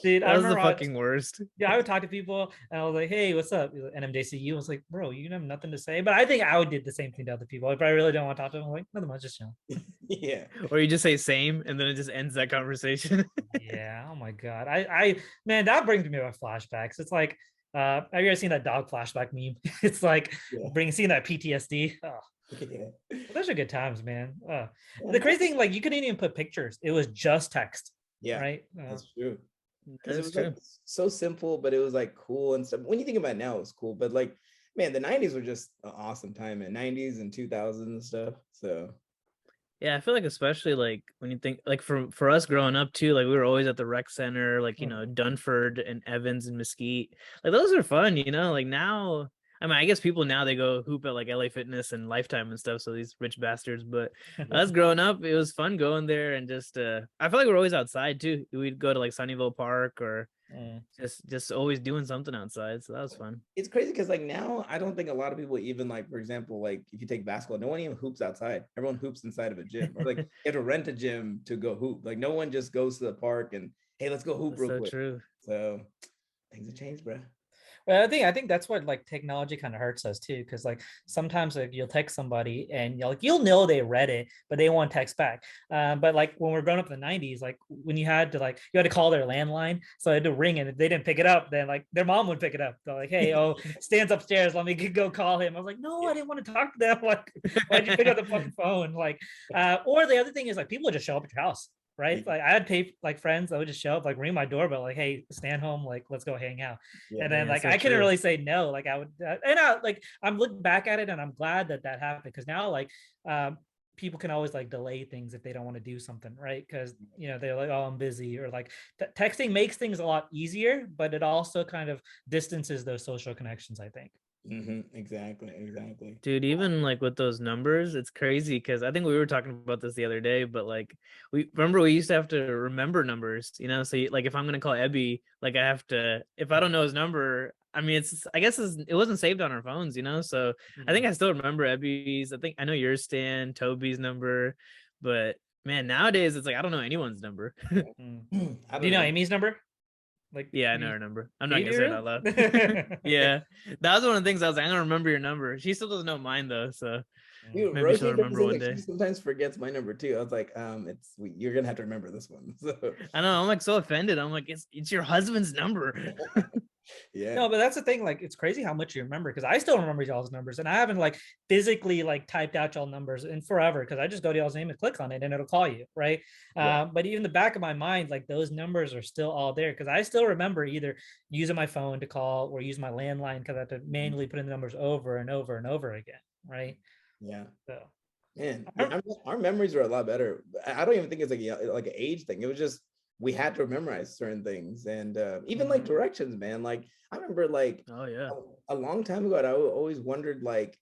Dude, that was the fucking worst. Yeah, I would talk to people and I was like, hey, what's up? NMJCU. I was like, bro, you have nothing to say. But I think I would did the same thing to other people. If I really don't want to talk to them, I'm like, nothing much, just chill. Yeah. Or you just say same and then it just ends that conversation. Yeah. Oh my God. Man, that brings me back flashbacks. It's like, have you ever seen that dog flashback meme? It's like seeing that PTSD. Oh. Yeah. Well, those are good times, man. The crazy thing, like, you couldn't even put pictures. It was just text. Yeah. Right. That's true. Because it was like so simple, but it was like cool and stuff. When you think about it now, it was cool. But like, man, the 90s were just an awesome time, and 90s and 2000s and stuff. So yeah, I feel like especially like when you think like for us growing up too, like we were always at the rec center, like Dunford and Evans and Mesquite. Like those are fun, like now. I mean, I guess people now they go hoop at like LA Fitness and Lifetime and stuff. So these rich bastards, but us growing up, it was fun going there and just, I feel like we're always outside too. We'd go to like Sunnyvale Park or just always doing something outside. So that was fun. It's crazy because like now I don't think a lot of people even, like, for example, like if you take basketball, no one even hoops outside. Everyone hoops inside of a gym. Or like you have to rent a gym to go hoop. Like no one just goes to the park and, hey, let's go hoop real quick. True. So things have changed, bro. Well, I think that's what like technology kind of hurts us too, because like sometimes like you'll text somebody and you'll know they read it, but they won't text back. But like when we're growing up in the 90s, like when you had to call their landline, so it had to ring, and if they didn't pick it up, then like their mom would pick it up. They're like, hey, Stan's upstairs, let me go call him. I was like, no, I didn't want to talk to them. Like, why'd you pick up the fucking phone? Like, or the other thing is like people would just show up at your house. Right, like I had like friends that would just show up, like ring my doorbell, like, "Hey, Stan home, like let's go hang out." And then like I couldn't really say no. Like I would, and I'm looking back at it, and I'm glad that happened, because now like people can always like delay things if they don't want to do something, right? Because they're like, "Oh, I'm busy," or like texting makes things a lot easier, but it also kind of distances those social connections, I think. Exactly. Dude, even like with those numbers, it's crazy because I think we were talking about this the other day, but like we used to have to remember numbers, you know? So like if I'm gonna call Ebby, like I have to, if I don't know his number, I mean I guess it wasn't saved on our phones, you know? So I think I still remember Ebby's. I think I know yours, Stan, Toby's number, but man, nowadays it's like I don't know anyone's number. I Do you don't know know. Amy's number? Like, Yeah, I know her number. I'm not you gonna do say it out really? loud. Yeah. That was one of the things I was like, I'm gonna remember your number. She still doesn't know mine though, so Dude, maybe she'll Rosie does the remember same one thing. She day. sometimes forgets my number too. I was like, you're gonna have to remember this one. So I know, I'm like so offended. I'm like, it's your husband's number. yeah. No, but that's the thing. Like, it's crazy how much you remember because I still remember y'all's numbers, and I haven't like physically like typed out y'all numbers in forever because I just go to y'all's name and click on it, and it'll call you, right? Yeah. But even the back of my mind, like those numbers are still all there because I still remember either using my phone to call or use my landline because I have to manually put in the numbers over and over and over again, right? Yeah. So, Man, yeah, our memories are a lot better. I don't even think it's like an age thing. It was just we had to memorize certain things, and even like directions, man. Like I remember, like Oh yeah. a long time ago, I always wondered, like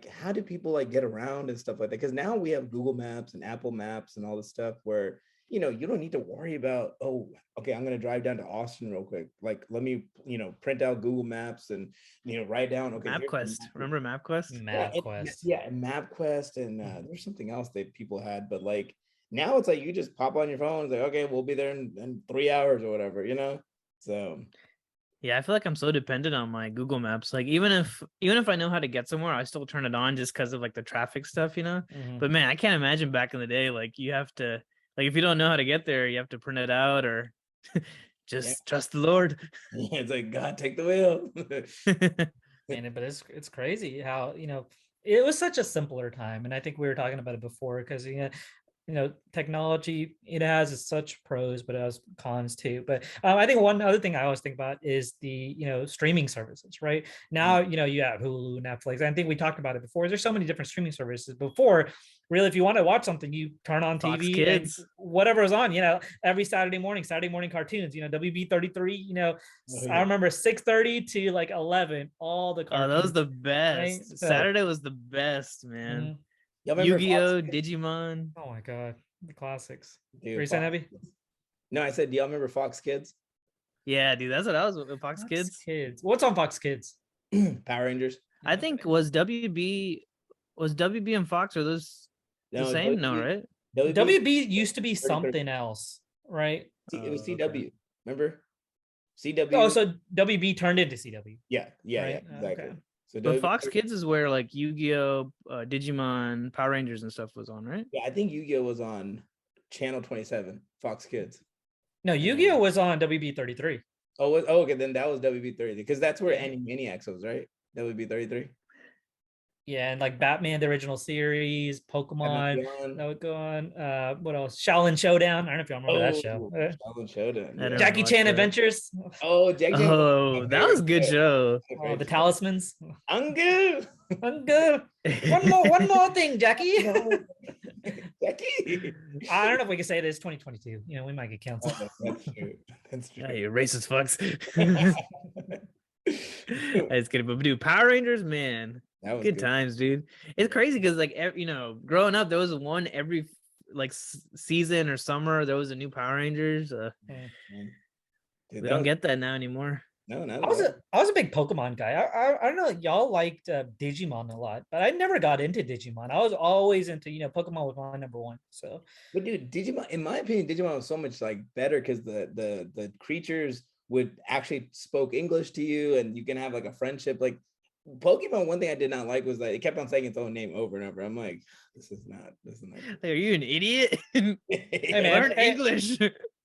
how do people like get around and stuff like that? Because now we have Google Maps and Apple Maps and all this stuff where you don't need to worry about, oh, okay, I'm gonna drive down to Austin real quick. Like let me print out Google Maps and write down, okay, here's the MapQuest. map. Remember MapQuest? MapQuest. And MapQuest, and there's something else that people had, but like now it's like you just pop on your phone, it's like, okay, we'll be there in 3 hours or whatever, So Yeah, I feel like I'm so dependent on my Google Maps. Like even if I know how to get somewhere, I still turn it on just because of like the traffic stuff, you know? But man, I can't imagine back in the day, like you have to, like if you don't know how to get there, you have to print it out or yeah, just trust the Lord. it's like, God, take the wheel. And but it's crazy how it was such a simpler time, and I think we were talking about it before because technology, it has such pros but it has cons too. But I think one other thing I always think about is the streaming services. Right now, you have Hulu, Netflix. I think we talked about it before. There's so many different streaming services. Before, really, if you want to watch something, you turn on Fox TV and Kids. whatever is on. Every Saturday morning cartoons. WB33. Oh, I yeah. remember 6:30 to like 11, all the Oh, that was cartoons. the Right. best. So, Saturday was the best, man. mhm. Y'all remember Fox Yu-Gi-Oh, Kids? Digimon. Oh my God, the classics. Were Dude, you saying, Fox Abby? Kids. No, I said, do y'all remember Fox Kids? Yeah, dude, that's what I was with Fox Fox Kids. Kids. What's on Fox Kids? Power Rangers. I think was WB and Fox, are those the No, same? No, right? WB WB used to be 33. something else, right? It was Okay. CW. Remember? Oh, CW. so WB turned into CW, Yeah, right? exactly. Okay. So But WB. Fox Kids is where like Yu-Gi-Oh, Digimon, Power Rangers and stuff was on, right? Yeah, I think Yu-Gi-Oh was on channel 27, Fox Kids. No, Yu-Gi-Oh was on WB 33. Okay, then that was WB 30 because that's where Yeah. Animaniacs was, right? WB 33. Yeah, and like Batman, the original series, Pokemon, that would go on. What else? Shaolin Showdown. I don't know if y'all remember that show. Shaolin Showdown. I Yeah. didn't Jackie watch Chan that. Adventures. Oh, Jack Chan. Oh, that was a good show. Oh, the Talismans. Uncle. I'm good. One more thing, Jackie. Jackie. I don't know if we can say this 2022. We might get canceled. That's true. That's true. Yeah, you racist fucks. I just kidding, but dude, Power Rangers, man, That was good good. times, dude. It's crazy because like growing up, there was one every like season or summer. There was a new Power Rangers. Man. Dude, We don't get that now anymore. no, not I at was all. a I was a big Pokemon guy. I don't know, y'all liked Digimon a lot, but I never got into Digimon. I was always into Pokemon was my number one. So But dude, Digimon, in my opinion, Digimon was so much like better because the creatures would actually spoke English to you, and you can have like a friendship. Like Pokemon, one thing I did not like was that it kept on saying its own name over and over. I'm like, this is not. Like, are you an idiot? hey man, Learn English.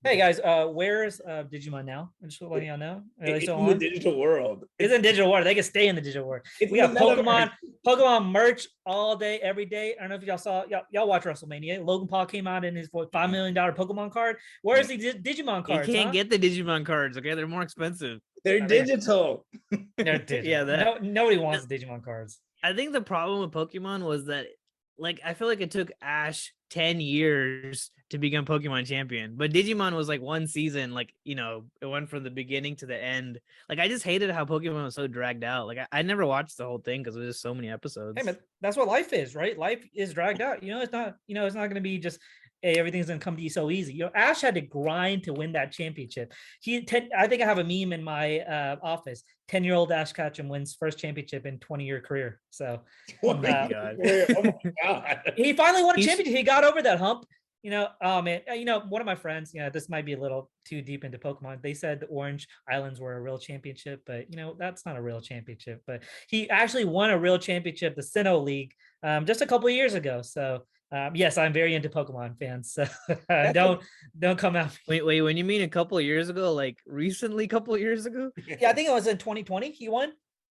Hey guys, where's Digimon now? I'm just letting y'all know. Are they It's still in the on? digital world. It's in digital world. They can stay in the digital world. It's We in got the metaverse. Pokemon merch all day, every day. I don't know if y'all saw y'all watch WrestleMania. Logan Paul came out in his $5 million Pokemon card. Where's the Digimon You cards? can't get the Digimon cards. Okay, they're more expensive. They're digital. They're digital. Yeah, that. Nobody wants Digimon cards. I think the problem with Pokemon was that, like, I feel like it took Ash 10 years to become Pokemon champion. But Digimon was like one season, like, you know, it went from the beginning to the end. Like, I just hated how Pokemon was so dragged out. Like, I never watched the whole thing because there's just so many episodes. Hey man, that's what life is, right? Life is dragged out. It's not, it's not going to be just, hey, everything's going to come to you so easy. Ash had to grind to win that championship. I think I have a meme in my office. 10-year-old Ash Ketchum wins first championship in 20-year career. So, oh my god, oh my god, he finally won a championship. He got over that hump. Oh man, one of my friends, this might be a little too deep into Pokemon. They said the Orange Islands were a real championship, but that's not a real championship. But he actually won a real championship, the Sinnoh League, just a couple of years ago. So yes, I'm very into Pokemon fans. So don't come at me. Wait, when you mean a couple of years ago, like recently, a couple of years ago? Yeah, I think it was in 2020. He won.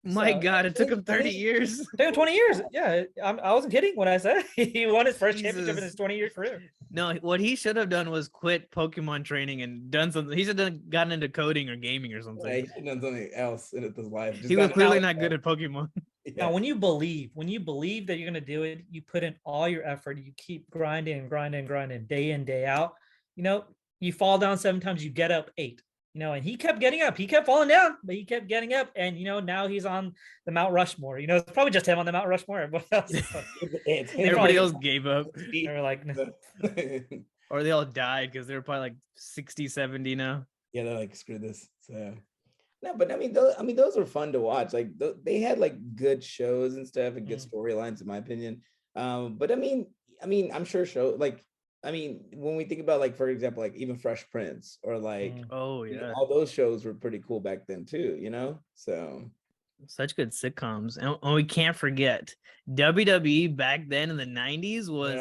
My God, it took him 30 years. It took him 20 years. Yeah, I wasn't kidding when I said he won his first championship in his 20-year career. No, what he should have done was quit Pokemon training and done something. He should have gotten into coding or gaming or something. Yeah, he should have done something else in his life. He was clearly not good at Pokemon. Yeah. Now, when you believe that you're going to do it, you put in all your effort. You keep grinding day in, day out. You fall down 7 times, you get up 8. And he kept getting up. He kept falling down, but he kept getting up. And, now he's on the Mount Rushmore. It's probably just him on the Mount Rushmore. Everybody else, everybody else gave up. They were like, no. Or they all died because they were probably like 60, 70 now. Yeah, they're like, screw this. So, no, but I mean, those were fun to watch. Like, they had like good shows and stuff and good storylines, in my opinion. But I mean, I'm sure when we think about, like, for example, like even Fresh Prince or like, oh yeah, all those shows were pretty cool back then too, so such good sitcoms. And we can't forget WWE back then in the 90s was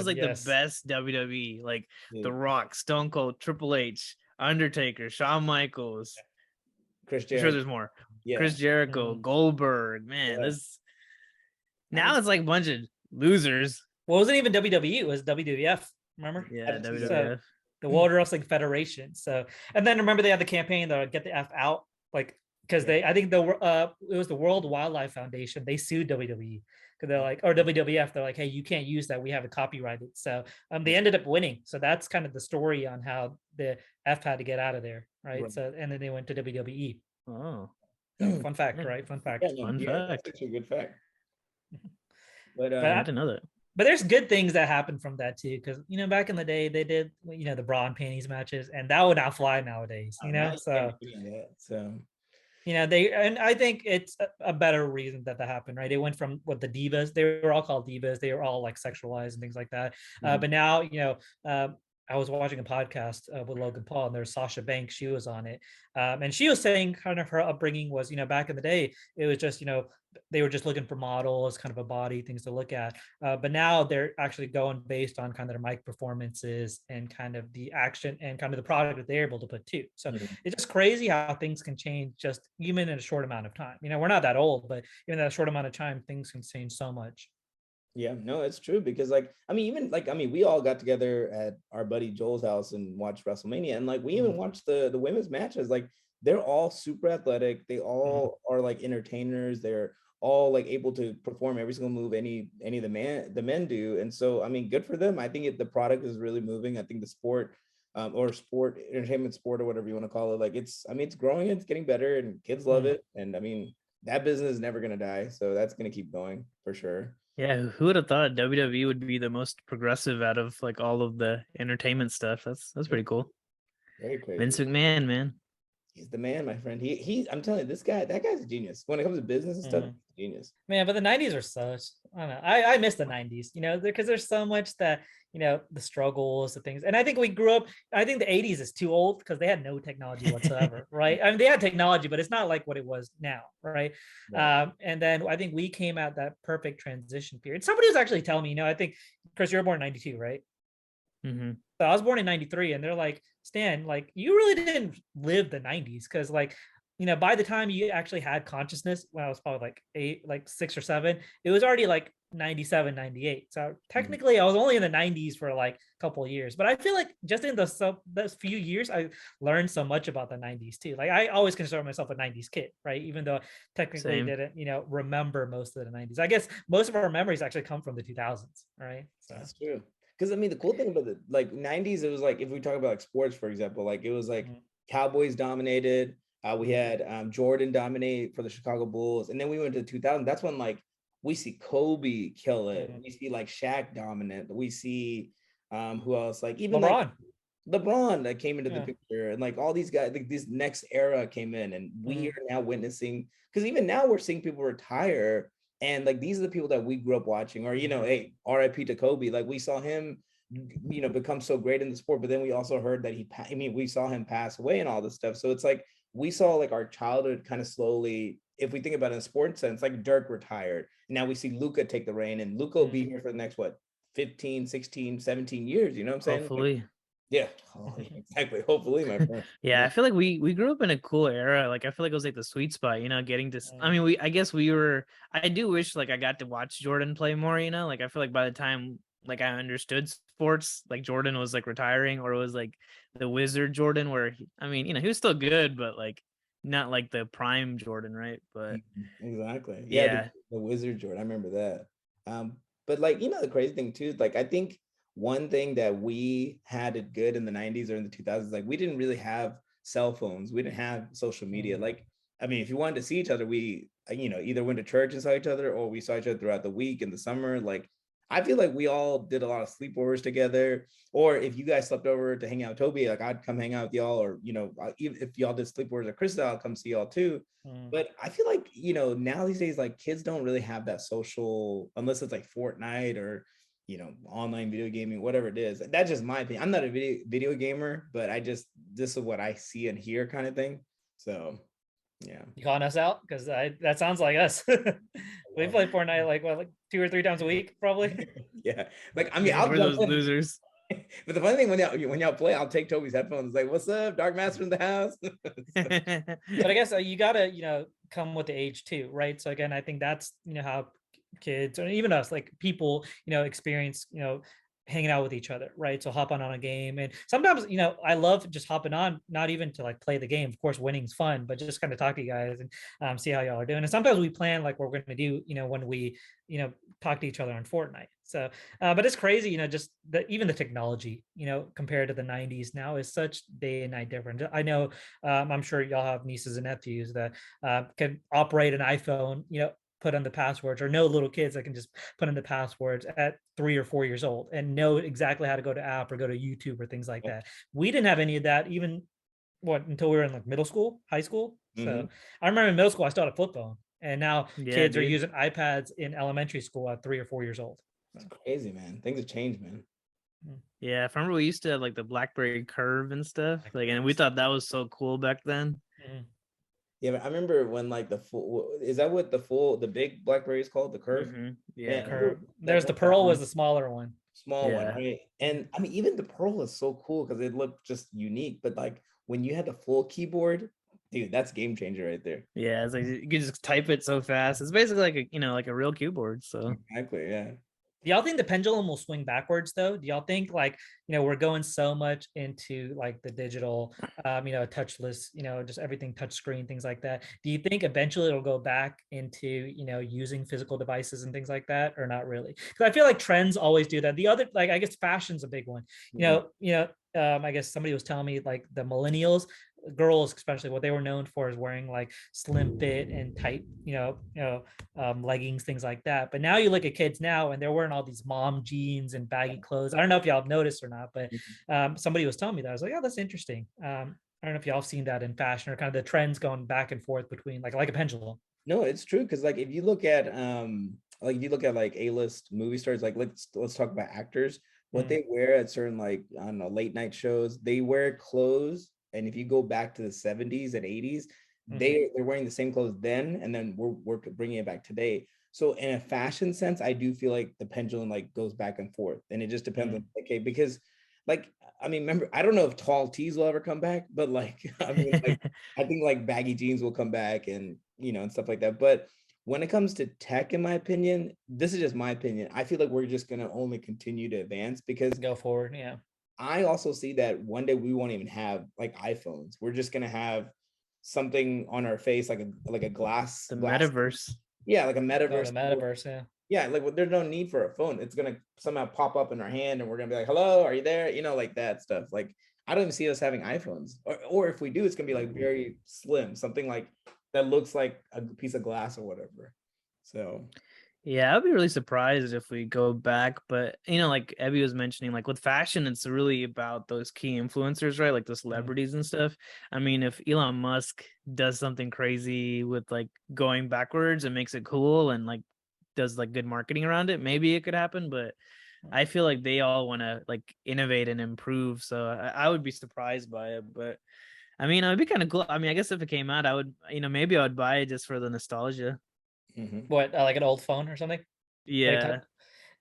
the best WWE, like The Rock, Stone Cold, Triple H, Undertaker, Shawn Michaels, Chris Jericho. I'm sure there's more. Chris Jericho, Goldberg, man. Now it's like a bunch of losers. Well, it wasn't even WWE, it was WWF. Remember? Yeah, WWF. So, the World Wrestling Federation. So, and then remember they had the campaign to get the F out, like, because I think it was the World Wildlife Foundation. They sued WWE because they're like, or WWF, they're like, hey, you can't use that. We have it copyrighted. So they ended up winning. So that's kind of the story on how the F had to get out of there, right? So, and then they went to WWE. Oh, fun fact, right? Fun fact. Fun fact. That's actually a good fact. But I didn't know that. But there's good things that happened from that too, because back in the day they did the bra and panties matches, and that would not fly nowadays. And I think it's a better reason that happened, right? They went from the divas, they were all called divas, they were all like sexualized and things like that. But now I was watching a podcast with Logan Paul, and there's Sasha Banks. She was on it. And she was saying kind of her upbringing was, back in the day, it was just, they were just looking for models, kind of a body, things to look at. But now they're actually going based on kind of their mic performances and kind of the action and kind of the product that they're able to put too. So it's just crazy how things can change just even in a short amount of time. We're not that old, but even in that short amount of time, things can change so much. Yeah, no, it's true because we all got together at our buddy Joel's house and watched WrestleMania, and like we even watched the women's matches. Like they're all super athletic. They all are like entertainers. They're all like able to perform every single move any of the men do. And so good for them. I think the product is really moving. I think the sport entertainment sport or whatever you want to call it, like it's growing, it's getting better, and kids love it. And that business is never gonna die, so that's gonna keep going for sure. Yeah, who would have thought WWE would be the most progressive out of like all of the entertainment stuff? That's pretty cool. Very crazy. Vince McMahon, man. He's the man, my friend. I'm telling you, that guy's a genius. When it comes to business and stuff, genius. Man, but the 90s are such, I don't know. I miss the 90s, because there's so much that, the struggles, the things. And I think we grew up, I think the 80s is too old because they had no technology whatsoever, right? They had technology, but it's not like what it was now, right? And then I think we came out that perfect transition period. Somebody was actually telling me, I think, Chris, you were born in 92, right? Mm-hmm. So I was born in 93, and they're like, Stan, like, you really didn't live the 90s because, like, by the time you actually had consciousness, when I was probably like 6 or 7, it was already like 97, 98. So technically I was only in the 90s for like a couple of years, but I feel like just in those few years, I learned so much about the 90s too. Like I always consider myself a 90s kid, right? Even though technically didn't, remember most of the 90s. I guess most of our memories actually come from the 2000s, right? So. That's true. Because I mean, the cool thing about the like 90s, it was like if we talk about like sports, for example, like it was like Cowboys dominated. We had Jordan dominate for the Chicago Bulls, and then we went to 2000. That's when like we see Kobe kill it. We see like Shaq dominant. We see who else? Like even LeBron. like LeBron that came into the picture, and like all these guys, like this next era came in, and we are now witnessing. Because even now we're seeing people retire, and like these are the people that we grew up watching. Or hey, R.I.P. to Kobe. Like we saw him become so great in the sport, but then we also heard that we saw him pass away and all this stuff. So it's like we saw like our childhood kind of slowly, if we think about it in a sports sense, like Dirk retired. Now we see Luka take the reign, and Luka will be here for the next 15, 16, 17 years. You know what I'm saying? Hopefully. Like, yeah, exactly. Hopefully, my friend. Yeah, I feel like we grew up in a cool era. Like I feel like it was like the sweet spot, getting to. I mean, I guess we were. I do wish like I got to watch Jordan play more. Like I feel like by the time like I understood sports, like Jordan was like retiring, or it was like the Wizard Jordan, where he was still good, but like not like the prime Jordan, right? But exactly, yeah. The Wizard Jordan, I remember that. But like the crazy thing too, like I think one thing that we had it good in the 90s or in the 2000s, like we didn't really have cell phones, we didn't have social media. Like I mean, if you wanted to see each other, we either went to church and saw each other, or we saw each other throughout the week in the summer. Like I feel like we all did a lot of sleepovers together, or if you guys slept over to hang out with Toby, like I'd come hang out with y'all, or even if y'all did sleepovers at Crystal, I'll come see y'all too. But I feel like now these days, like kids don't really have that social, unless it's like Fortnite or online video gaming, whatever it is. That's just my opinion. I'm not a video gamer, but this is what I see and hear kind of thing. So yeah. You calling us out? Because that sounds like us. We play Fortnite like 2 or 3 times a week, probably. Yeah. Like I mean, I'll we're those losers. But the funny thing when y'all play, I'll take Toby's headphones. Like, what's up, Dark Master in the house? But I guess you gotta come with the age too, right? So again, I think that's how kids or even us, like people, experience hanging out with each other, right? So hopping on a game, and sometimes I love just hopping on, not even to like play the game. Of course, winning's fun, but just kind of talk to you guys and see how y'all are doing. And sometimes we plan like what we're going to do, when we talk to each other on Fortnite. So, but it's crazy, just even the technology, compared to the 90s now is such day and night different. I know, I'm sure y'all have nieces and nephews that can operate an iPhone, put on the passwords, or know little kids that can just put in the passwords at 3 or 4 years old and know exactly how to go to app or go to YouTube or things like that. We didn't have any of that even until we were in like middle school, high school. So I remember in middle school, I still had a flip phone, and now kids are using iPads in elementary school at 3 or 4 years old. It's crazy, man. Things have changed, man. Yeah, if I remember, we used to have like the BlackBerry Curve and stuff, like, and we thought that was so cool back then. Yeah, but I remember when like is that what the big BlackBerry is called, the Curve? Yeah, Curve. There's the Pearl was the smaller one. Small one, right? And I mean, even the Pearl is so cool because it looked just unique. But like when you had the full keyboard, dude, that's game changer right there. Yeah, it's like you can just type it so fast. It's basically like like a real keyboard. So exactly, yeah. Do y'all think the pendulum will swing backwards though? Do y'all think like, we're going so much into like the digital, touchless, just everything touch screen, things like that. Do you think eventually it'll go back into, using physical devices and things like that, or not really? Because I feel like trends always do that. The other, like, I guess fashion's a big one. I guess somebody was telling me like the millennials, girls especially, what they were known for is wearing like slim fit and tight leggings, things like that. But now you look at kids now and they're wearing all these mom jeans and baggy clothes. I don't know if y'all have noticed or not, but somebody was telling me that. I was like, oh, that's interesting. I don't know if y'all have seen that in fashion, or kind of the trends going back and forth between like a pendulum. No, it's true, because like if you look at like A-list movie stars, like let's talk about actors, what they wear at certain, like, I don't know, late night shows, they wear clothes. And if you go back to the 70s and 80s, they're wearing the same clothes then, and then we're bringing it back today. So in a fashion sense, I do feel like the pendulum like goes back and forth, and it just depends on because like, I mean, remember, I don't know if tall tees will ever come back, but like, I mean, like, I think like baggy jeans will come back, and and stuff like that. But when it comes to tech, in my opinion, this is just my opinion, I feel like we're just gonna only continue to advance, because go forward. Yeah. I also see that one day we won't even have like iPhones. We're just gonna have something on our face, like a glass. Metaverse. Yeah, like a metaverse. The metaverse, yeah. Yeah, like there's no need for a phone. It's gonna somehow pop up in our hand, and we're gonna be like, "Hello, are you there?" You know, like that stuff. Like I don't even see us having iPhones, or if we do, it's gonna be like very slim, something like that looks like a piece of glass or whatever. So Yeah, I'd be really surprised if we go back, but like Ebby was mentioning, like with fashion, it's really about those key influencers, right? Like the celebrities and stuff. I mean, if Elon Musk does something crazy with like going backwards and makes it cool and like does like good marketing around it, maybe it could happen. But I feel like they all want to like innovate and improve. So I would be surprised by it. But I mean, it'd be kind of cool. I mean, I guess if it came out, I would, maybe I would buy it just for the nostalgia. What, like an old phone or something? Yeah.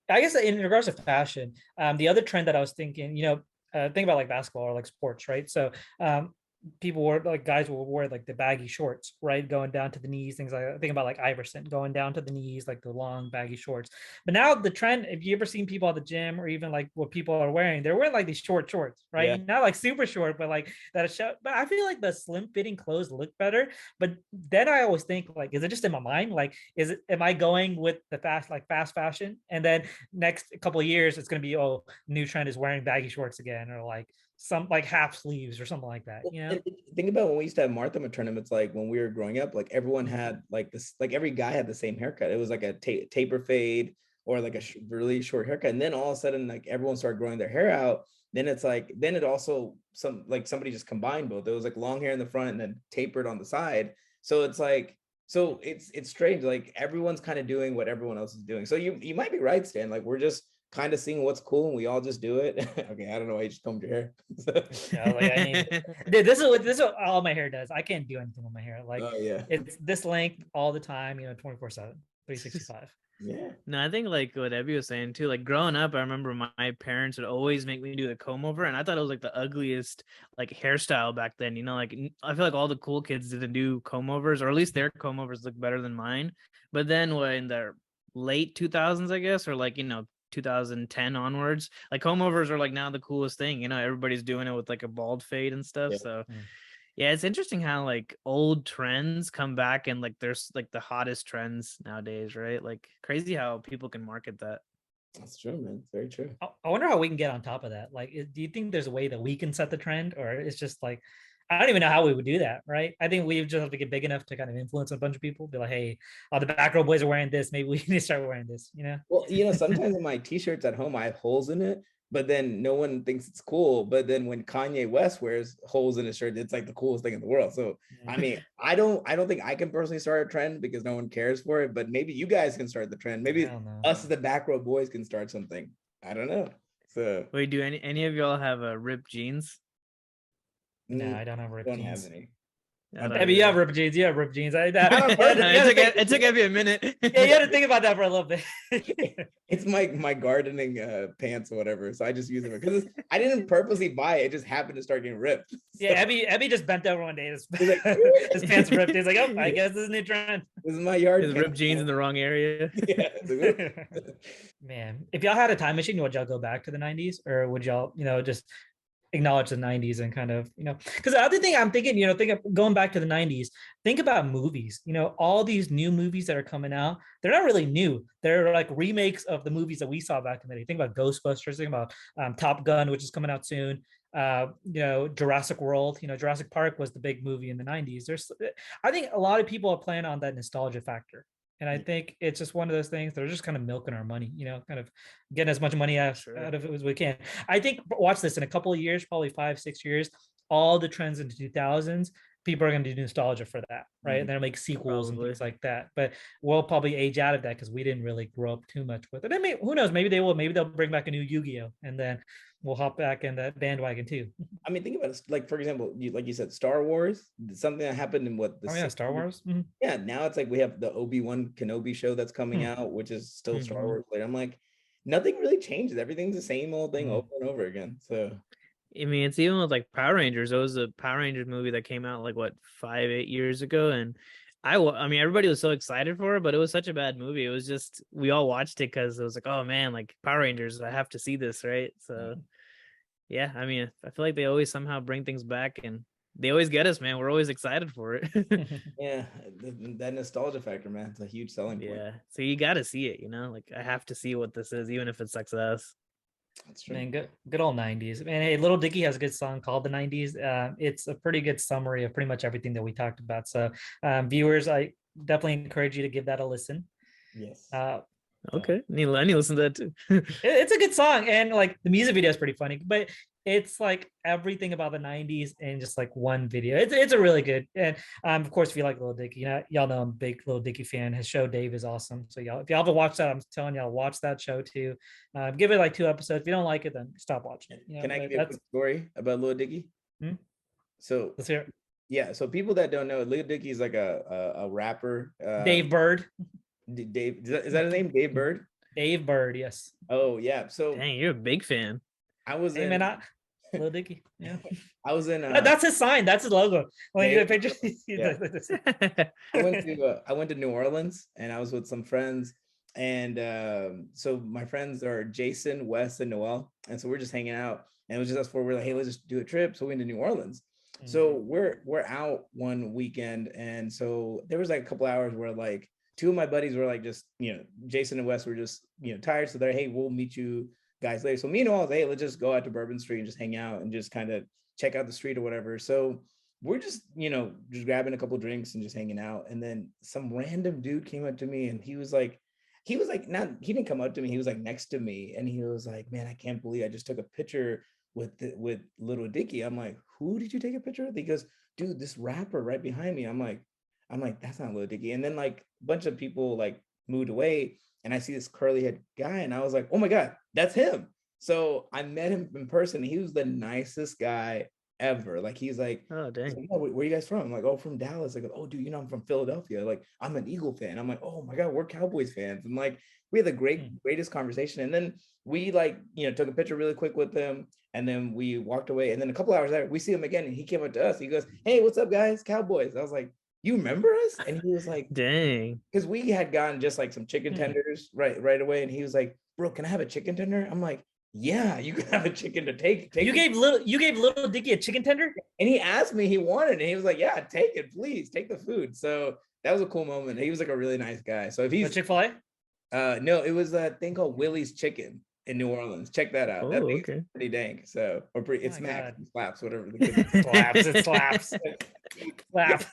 I guess in regards to fashion, the other trend that I was thinking, think about like basketball or like sports, right? So people were like guys will wear like the baggy shorts, right, going down to the knees, things like that. Think about like Iverson going down to the knees, like the long baggy shorts. But now the trend, if you ever seen people at the gym or even like what people are wearing, they're wearing like these short shorts, right? yeah, Not like super short, but like that show. But I feel like the slim fitting clothes look better. But then I always think like, is it just in my mind? Like, am I going with the fast fashion? And then next couple of years, it's gonna be, oh, new trend is wearing baggy shorts again, or like some like half sleeves or something like that, and think about when we used to have Martha tournaments, like when we were growing up, like everyone had like this, like every guy had the same haircut. It was like a taper fade or like a really short haircut. And then all of a sudden, like everyone started growing their hair out. Then it's like, then it also somebody just combined both. It was like long hair in the front and then tapered on the side. So it's like, so it's strange. Like everyone's kind of doing what everyone else is doing. So you might be right, Stan. Like we're just kind of seeing what's cool and we all just do it. Okay, I don't know why you just combed your hair. Yeah, like I need dude, this is what all my hair does. I can't do anything with my hair. Like Oh yeah. it's this length all the time, 24/7, 365. Yeah. No, I think like what Evie was saying too, like growing up, I remember my parents would always make me do the comb over, and I thought it was like the ugliest like hairstyle back then. Like I feel like all the cool kids didn't do comb overs, or at least their comb overs look better than mine. But then when in the late 2000s, I guess, or like 2010 onwards, like comb overs are like now the coolest thing. Everybody's doing it with like a bald fade and stuff. Yeah. So yeah, it's interesting how like old trends come back and like there's like the hottest trends nowadays, right? Like crazy how people can market that. That's true, man. It's very true. I wonder how we can get on top of that. Like, do you think there's a way that we can set the trend, or it's just like, I don't even know how we would do that, right? I think we just have to get big enough to kind of influence a bunch of people. Be like, hey, the Backrow boys are wearing this. Maybe we need to start wearing this. Well, sometimes in my t-shirts at home, I have holes in it, but then no one thinks it's cool. But then when Kanye West wears holes in his shirt, it's like the coolest thing in the world. So, I mean, I don't think I can personally start a trend because no one cares for it, but maybe you guys can start the trend. Maybe us as the Backrow boys can start something. I don't know. So wait, do any of y'all have ripped jeans? No, I don't have ripped don't jeans. have any. Maybe you have ripped jeans. You have ripped jeans. I don't know. It took Evie a minute. Yeah, you had to think about that for a little bit. It's my gardening pants or whatever, so I just use them because I didn't purposely buy it. It just happened to start getting ripped. So. Yeah, Abby just bent over one day. His pants ripped. He's like, oh, I guess this is a new trend. This is my yard. His ripped jeans in the wrong area. Yeah. Man, if y'all had a time machine, would y'all go back to the 90s, or would y'all, just acknowledge the 90s and kind of, because the other thing I'm thinking, think of going back to the 90s, think about movies, all these new movies that are coming out, they're not really new. They're like remakes of the movies that we saw back in the day. Think about Ghostbusters, think about Top Gun, which is coming out soon. Jurassic World, Jurassic Park was the big movie in the 90s. I think a lot of people are playing on that nostalgia factor. And I think it's just one of those things. They're just kind of milking our money, kind of getting as much money out of it as we can. I think, watch this, in a couple of years, probably 5-6 years, all the trends in the 2000s, people are going to do nostalgia for that, right? And they'll make sequels and things like that. But we'll probably age out of that because we didn't really grow up too much with it. And who knows? Maybe they will. Maybe they'll bring back a new Yu-Gi-Oh! And then we'll hop back in that bandwagon too. I mean, think about it. Like, for example, like you said, Star Wars, something that happened in what the 60s. Star Wars. Mm-hmm. Yeah, now it's like we have the Obi-Wan Kenobi show that's coming out, which is still Star Wars later. I'm like, nothing really changes. Everything's the same old thing over and over again. So I mean, it's even with like Power Rangers. There was a Power Rangers movie that came out like what 5-8 years ago, and I mean, everybody was so excited for it, but it was such a bad movie. It was just, we all watched it because it was like, oh man, like Power Rangers, I have to see this, right? So yeah, I mean, I feel like they always somehow bring things back, and they always get us, man. We're always excited for it. Yeah, that nostalgia factor, man, it's a huge selling point. Yeah, so you got to see it, like I have to see what this is, even if it's success. That's true. Man, good old 90s. Man, hey, Little Dicky has a good song called The 90s. It's a pretty good summary of pretty much everything that we talked about. So viewers, I definitely encourage you to give that a listen. Yes. Okay, I need to listen to that too. It's a good song, and like the music video is pretty funny, but it's like everything about the 90s in just like one video. It's a really good, and of course if you like Lil Dicky, y'all know I'm a big Lil Dicky fan. His show Dave is awesome. So y'all, if y'all haven't watched that, I'm telling y'all watch that show too. Give it like 2 episodes. If you don't like it, then stop watching it. Can I give you a quick story about Lil Dicky? So let's hear it. Yeah, so people that don't know, Lil Dicky is like a rapper. Dave Bird. Dave, is that his name? Dave Bird? Dave Bird, yes. Oh yeah. So dang, you're a big fan. I was hey, in Lil Dicky. Yeah. I was in that's his sign, that's his logo. When you get a picture, yeah. I went to New Orleans and I was with some friends. And so my friends are Jason, Wes, and Noel. And so we're just hanging out. And it was just us four. We're like, hey, let's just do a trip. So we went to New Orleans. So we're out one weekend. And so there was like a couple hours where like 2 of my buddies were like, just, Jason and Wes were just, tired. So they're, hey, we'll meet you guys later. So me and Noel was, hey, let's just go out to Bourbon Street and just hang out and just kind of check out the street or whatever. So we're just, just grabbing a couple drinks and just hanging out. And then some random dude came up to me and he didn't come up to me. He was like next to me. And he was like, man, I can't believe I just took a picture with Little Dicky. I'm like, who did you take a picture with? He goes, dude, this rapper right behind me. I'm like, that's not Lil Dicky. And then like a bunch of people like moved away and I see this curly head guy and I was like, oh my God, that's him. So I met him in person. He was the nicest guy ever. Like, he's like, oh dang, like, oh, where are you guys from? I'm like, oh, from Dallas. Like, oh dude, I'm from Philadelphia. Like, I'm an Eagle fan. I'm like, oh my God, we're Cowboys fans. And like, we had the greatest conversation. And then we like, took a picture really quick with him. And then we walked away. And then a couple hours later, we see him again. And he came up to us. He goes, hey, what's up, guys? Cowboys. I was like, you remember us? And he was like, dang, because we had gotten just like some chicken tenders right away. And he was like, bro, can I have a chicken tender? I'm like, yeah, you can have a chicken to take. You gave Little Dicky a chicken tender? And he asked me, he wanted it. And he was like, yeah, take it, please, take the food. So that was a cool moment. He was like a really nice guy. So if he's Chick-fil-A? No, it was a thing called Willie's Chicken in New Orleans. Check that out. Oh, that thing's okay. pretty dank. So, or pretty, it's Max, it slaps, whatever. It slaps. Slap.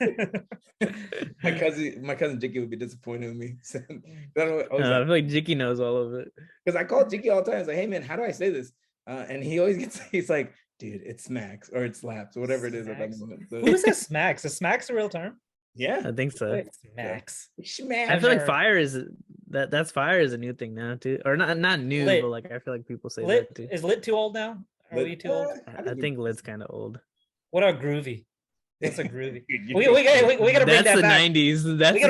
my cousin Jicky would be disappointed in me. So, I feel like Jicky knows all of it. Because I call Jicky all the time. It's like, hey man, how do I say this? And he always he's like, dude, it's Smacks or it slaps, or whatever it is at that moment. So, who says Smacks? Is Smacks a real term? Yeah, I think so. Smacks. I feel like fire is that's fire is a new thing now too, or not new, lit. but like I feel like people say lit that too. Is lit too old now? Are we too old? I think lit's kind of old. What are groovy? What's a groovy? we gotta bring that's that the back. 90s. That's we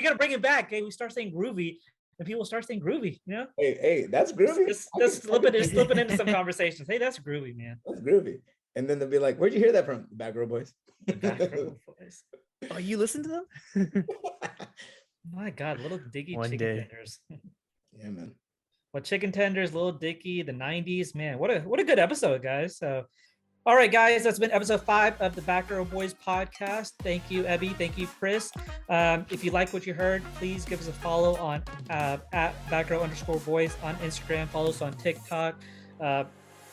gotta bring it back. Okay, we start saying groovy, and people start saying groovy. Hey, that's groovy. Just slipping into some conversations. Hey, that's groovy, man. That's groovy. And then they'll be like, "Where'd you hear that from?" The Backrow Boys. Backrow Boys. Oh, you listen to them? My God, Little Dicky One chicken day. tenders. Yeah, man. Well, chicken tenders, Little Dicky, the 90s, man. What a good episode, guys. So, all right, guys, that's been episode 5 of the Backrow Boys podcast. Thank you, Ebby. Thank you, Chris. If you like what you heard, please give us a follow on at Backrow_Boys on Instagram. Follow us on TikTok,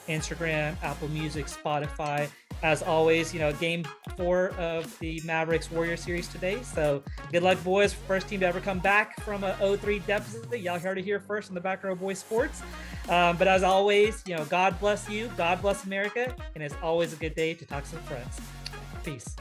Instagram, Apple Music, Spotify. As always, game 4 of the Mavericks Warrior series today. So good luck, boys. First team to ever come back from a 0-3 deficit. Y'all heard it here first on the Backrow Boys Sports. But as always, God bless you. God bless America. And it's always a good day to talk to some friends. Peace.